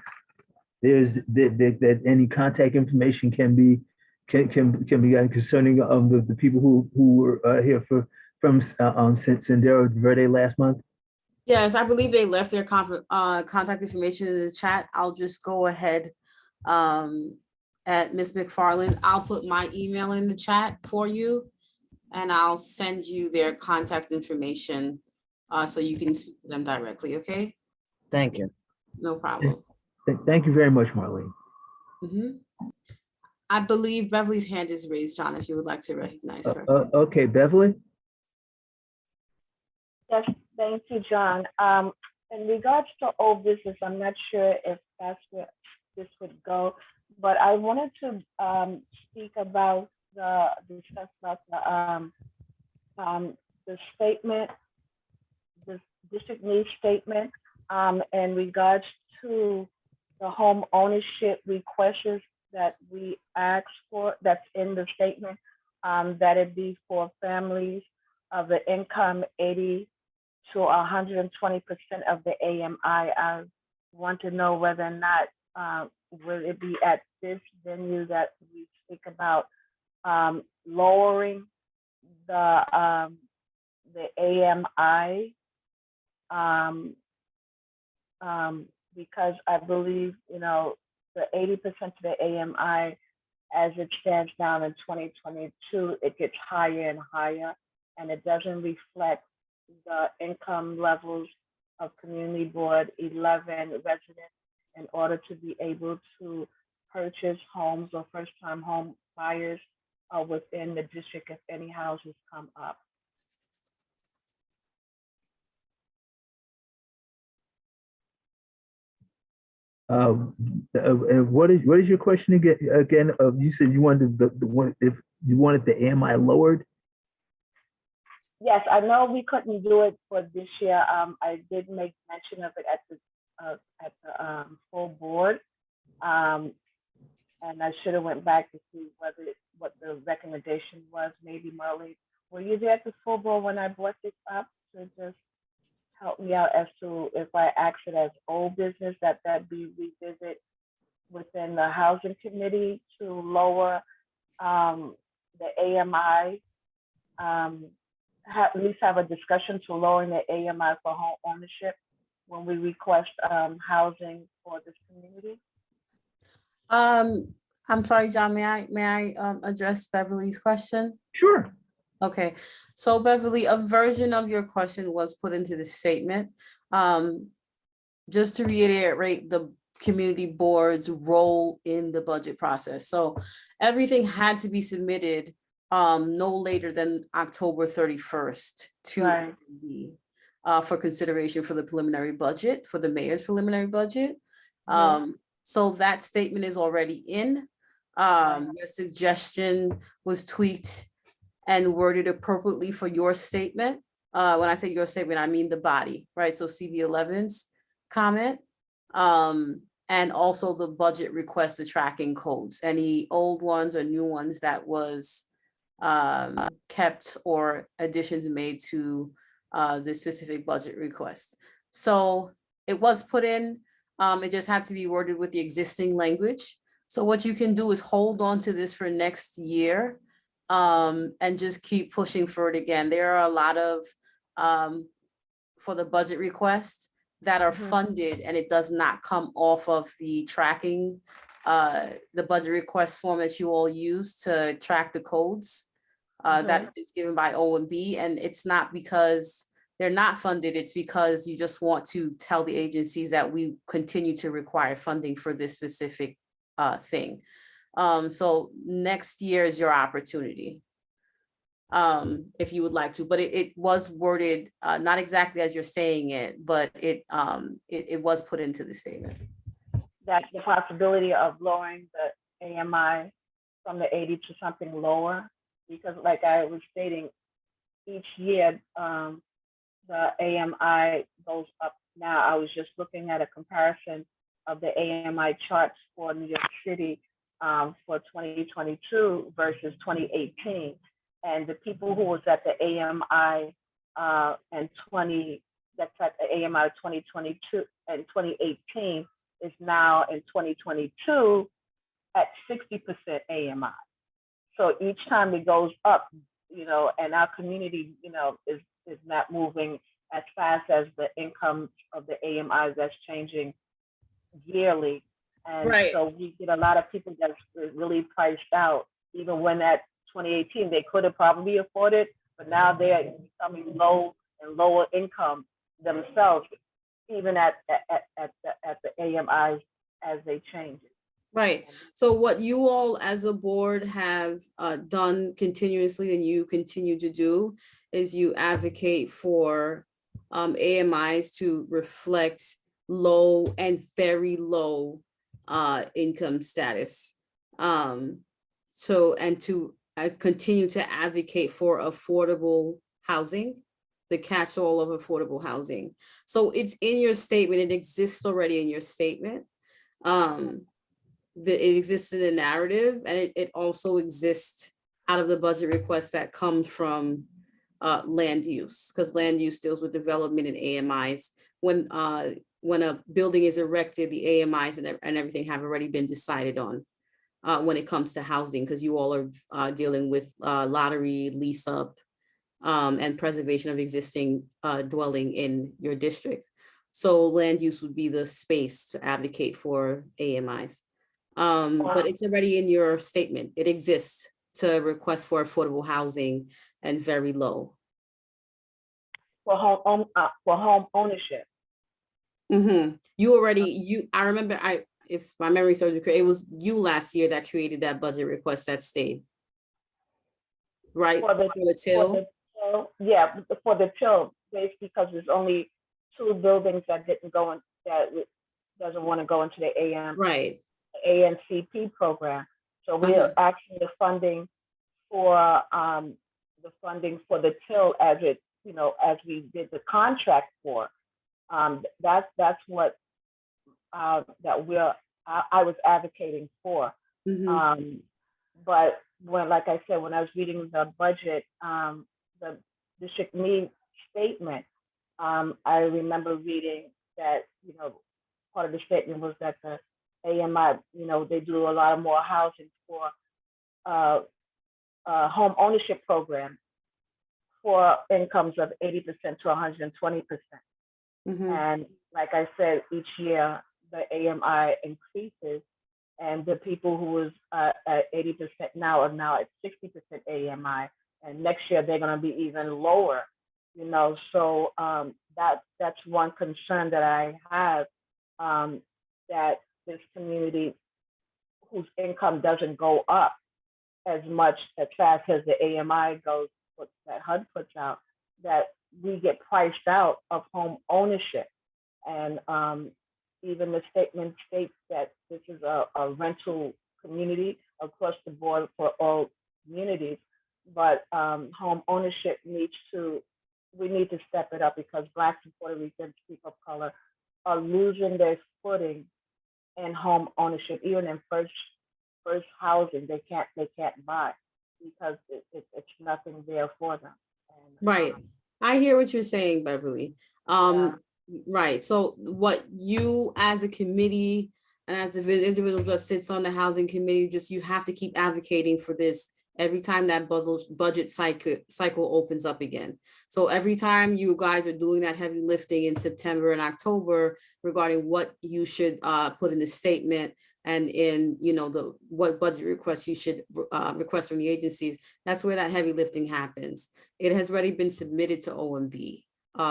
that any contact information can be gotten concerning the people who were here from Sendero Verde last month? Yes, I believe they left their contact information in the chat. I'll just go ahead at Ms. McFarland. I'll put my email in the chat for you, and I'll send you their contact information so you can speak to them directly, okay? Thank you. No problem. Thank you very much, Marlene. Mhm. I believe Beverly's hand is raised, John, if you would like to recognize her. Okay, Beverly? Yes, thank you, John. In regards to old business, I'm not sure if that's where this would go, but I wanted to speak about discuss about the statement, the district needs statement, in regards to the home ownership requests that we asked for, that's in the statement, that it be for families of the income 80 to 120% of the AMI. I want to know whether or not will it be at this venue that we speak about lowering the AMI, because I believe, you know, the 80% of the AMI as it stands now in 2022, it gets higher and higher, and it doesn't reflect the income levels of Community Board 11 residents in order to be able to purchase homes or first-time home buyers within the district if any houses come up. And what is your question again? You said you wanted the one, if you wanted the AMI lowered? Yes, I know we couldn't do it for this year. I did make mention of it at the full board, and I should have went back to see what the recommendation was. Maybe Marley, were you there at the full board when I brought this up to just help me out as to if I ask it as old business, that be revisit within the housing committee to lower the AMI, at least have a discussion to lowering the AMI for home ownership when we request housing for this community? I'm sorry, John, may I address Beverly's question? Sure. Okay, so Beverly, a version of your question was put into the statement. Just to reiterate the community board's role in the budget process. So everything had to be submitted no later than October 31st to Right. for consideration for the preliminary budget, for the mayor's preliminary budget. Mhm. So that statement is already in. Your suggestion was tweaked and worded appropriately for your statement. When I say your statement, I mean the body, right? So CB11's comment, and also the budget request, the tracking codes, any old ones or new ones that was kept or additions made to the specific budget request. So it was put in, it just had to be worded with the existing language. So what you can do is hold on to this for next year and just keep pushing for it again. There are a lot of, for the budget request that are funded and it does not come off of the tracking, the budget request form that you all use to track the codes that is given by OMB. And it's not because they're not funded, it's because you just want to tell the agencies that we continue to require funding for this specific thing. So next year is your opportunity, if you would like to, but it was worded not exactly as you're saying it, but it was put into the statement. That's the possibility of lowering the AMI from the 80 to something lower, because like I was stating, each year the AMI goes up. Now I was just looking at a comparison of the AMI charts for New York City for 2022 versus 2018. And the people who was at the AMI and that's at the AMI 2022 and 2018 is now in 2022 at 60% AMI. So each time it goes up, you know, and our community, you know, is not moving as fast as the income of the AMIs that's changing yearly. And Right. so we get a lot of people that's really priced out, even when at 2018 they could have probably afforded, but now they're becoming low and lower income themselves, even at the AMIs as they change it. Right. So what you all as a board have done continuously and you continue to do is you advocate for AMIs to reflect low and very low income status. So, and to continue to advocate for affordable housing, the catch-all of affordable housing. So it's in your statement, it exists already in your statement. It exists in the narrative, and it also exists out of the budget request that comes from land use, because land use deals with development and AMIs. When a building is erected, the AMIs and everything have already been decided on when it comes to housing, because you all are dealing with lottery, lease up, and preservation of existing dwelling in your district. So land use would be the space to advocate for AMIs. But it's already in your statement. It exists to request for affordable housing and very low. For home ownership. You already, I remember, if my memory serves me correct, it was you last year that created that budget request that stayed. Right, for the till? Yeah, for the till, basically because there's only 2 buildings that didn't go in, that doesn't want to go into the Right. ANCP program. So we are asking the funding for the till as it, you know, as we did the contract for. That's what I was advocating for. But when, like I said, when I was reading the budget, the district need statement, I remember reading that, you know, part of the statement was that the AMI, you know, they do a lot of more housing for home ownership program for incomes of 80% to 120%. And like I said, each year the AMI increases, and the people who was at 80% now are now at 60% AMI, and next year they're going to be even lower, you know. So that's one concern that I have, that this community whose income doesn't go up as much as fast as the AMI goes, that HUD puts out, that we get priced out of home ownership. And even the statement states that this is a rental community across the board for all communities, but home ownership we need to step it up, because Blacks and Puerto Ricans, people of color, are losing their footing in home ownership. Even in first housing, they can't buy, because it's nothing there for them. And, right. I hear what you're saying, Beverly. Yeah. Right. So what you as a committee and as an individual that sits on the housing committee, just you have to keep advocating for this every time that budget cycle opens up again. So every time you guys are doing that heavy lifting in September and October regarding what you should put in the statement and in, you know, what budget requests you should request from the agencies, that's where that heavy lifting happens. It has already been submitted to OMB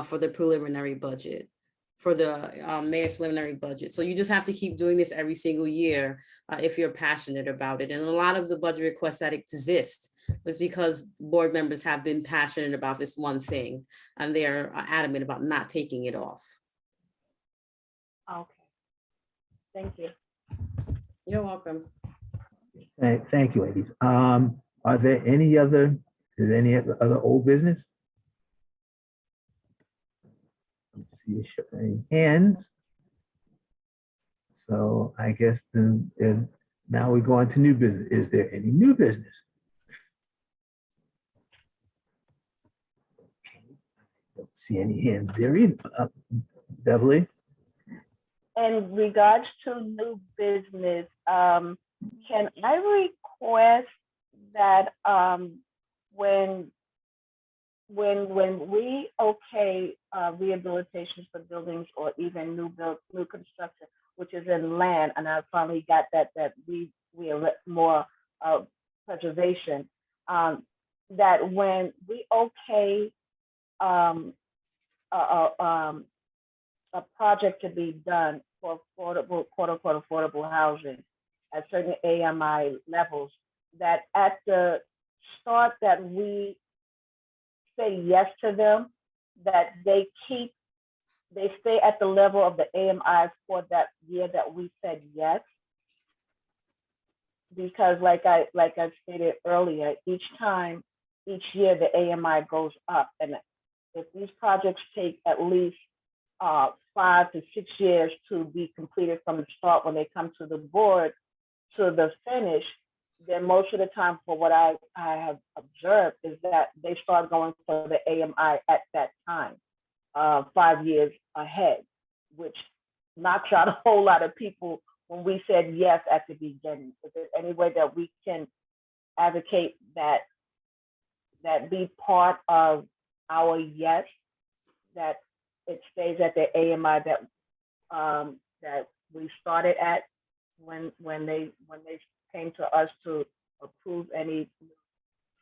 for the preliminary budget, for the mayor's preliminary budget. So you just have to keep doing this every single year if you're passionate about it. And a lot of the budget requests that exist is because board members have been passionate about this one thing, and they're adamant about not taking it off. Okay. Thank you. You're welcome. Thank you, ladies. Are there any other old business? Let's see, any hands? So I guess now we go on to new business. Is there any new business? Don't see any hands there either. Beverly? In regards to new business, can I request that when we okay rehabilitations for buildings or even new construction, which is in land, and I finally got that we are more preservation, that when we okay a project to be done for affordable, quote unquote, affordable housing at certain AMI levels, that at the start that we say yes to them, that they stay at the level of the AMI for that year that we said yes. Because like I stated earlier, each year the AMI goes up, and if these projects take at least 5 to 6 years to be completed from the start when they come to the board to the finish, then most of the time, for what I have observed, is that they start going for the AMI at that time, 5 years ahead, which knocks out a whole lot of people when we said yes at the beginning. Is there any way that we can advocate that be part of our yes, that it stays at the AMI that we started at when they came to us to approve any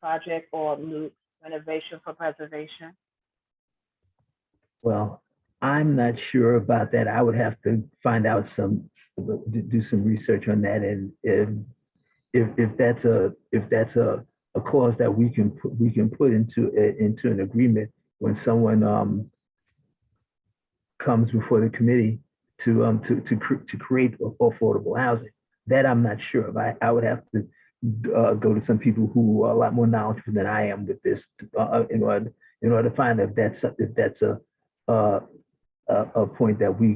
project or new renovation for preservation? Well, I'm not sure about that. I would have to find out do some research on that, and if that's a clause that we can put into an agreement when someone comes before the committee to create affordable housing. That I'm not sure of. I would have to go to some people who are a lot more knowledgeable than I am with this in order to find if that's a point that we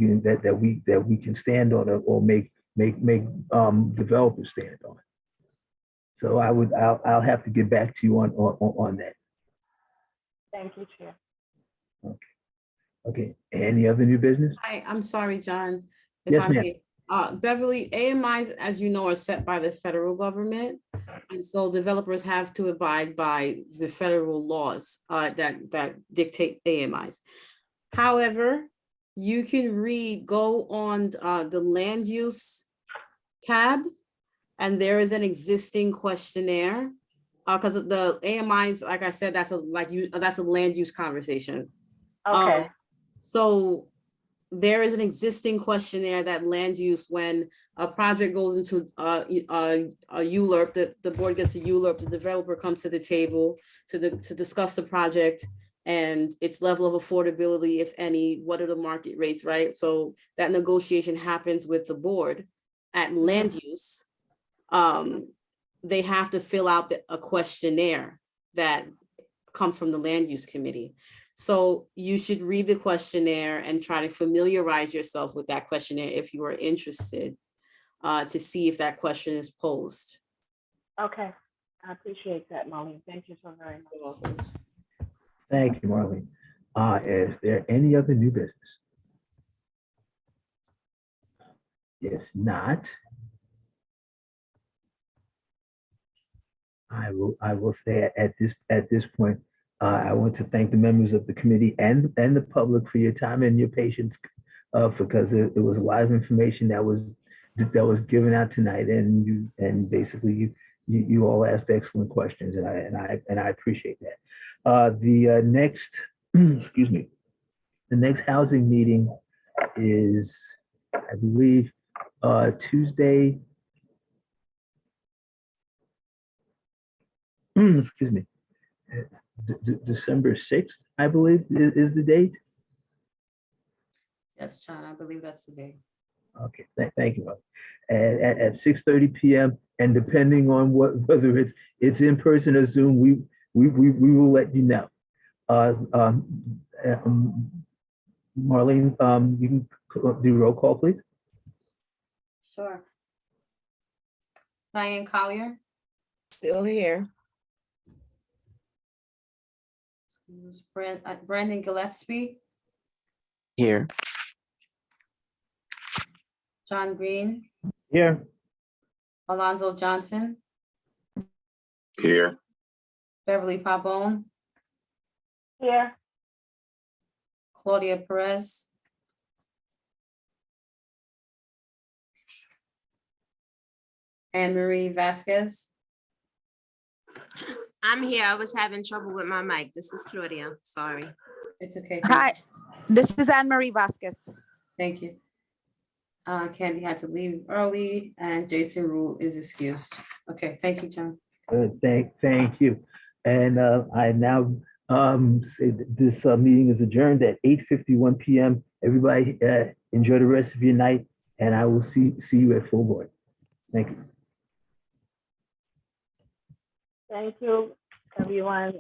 can stand on or make developers stand on. So I'll have to get back to you on that. Thank you, Chair. Okay. Any other new business? I'm sorry, John. If Yes, I ma'am. may. Beverly, AMIs, as you know, are set by the federal government. And so developers have to abide by the federal laws that dictate AMIs. However, you can go on the land use tab, and there is an existing questionnaire. Because the AMIs, like I said, that's a land use conversation. Okay. So there is an existing questionnaire that land use, when a project goes into a ULURP, the board gets a ULURP, the developer comes to the table to discuss the project and its level of affordability, if any, what are the market rates, right? So that negotiation happens with the board. At land use, they have to fill out a questionnaire that comes from the land use committee. So you should read the questionnaire and try to familiarize yourself with that questionnaire if you are interested to see if that question is posed. Okay. I appreciate that, Marlene. Thank you so very much. You're welcome. Thank you, Marlene. Is there any other new business? If not, I will say at this point, I want to thank the members of the committee and the public for your time and your patience, because it was a lot of information that was given out tonight, and basically you all asked excellent questions, and I appreciate that. The next excuse me, the next housing meeting is, I believe, Tuesday. Excuse me. December 6th, I believe, is the date. Yes, John, I believe that's the day. Okay, thank you. At 6:30 p.m. and depending on whether it's in person or Zoom, we will let you know. Marlene, you can do roll call, please. Sure. Diane Collier, Still here. Brandon Gillespie, Here. John Green, Here. Alonzo Johnson, Here. Beverly Pabon, Here. Claudia Perez, Anne Marie Vasquez. I'm here. I was having trouble with my mic. This is Claudia. Sorry. It's okay. Hi, this is Anne Marie Vasquez. Thank you. Candy had to leave early and Jason Rule is excused. Okay, thank you, John. Thank you. And I now say that this meeting is adjourned at 8:51 p.m. Everybody enjoy the rest of your night, and I will see you at full board. Thank you. Thank you, everyone.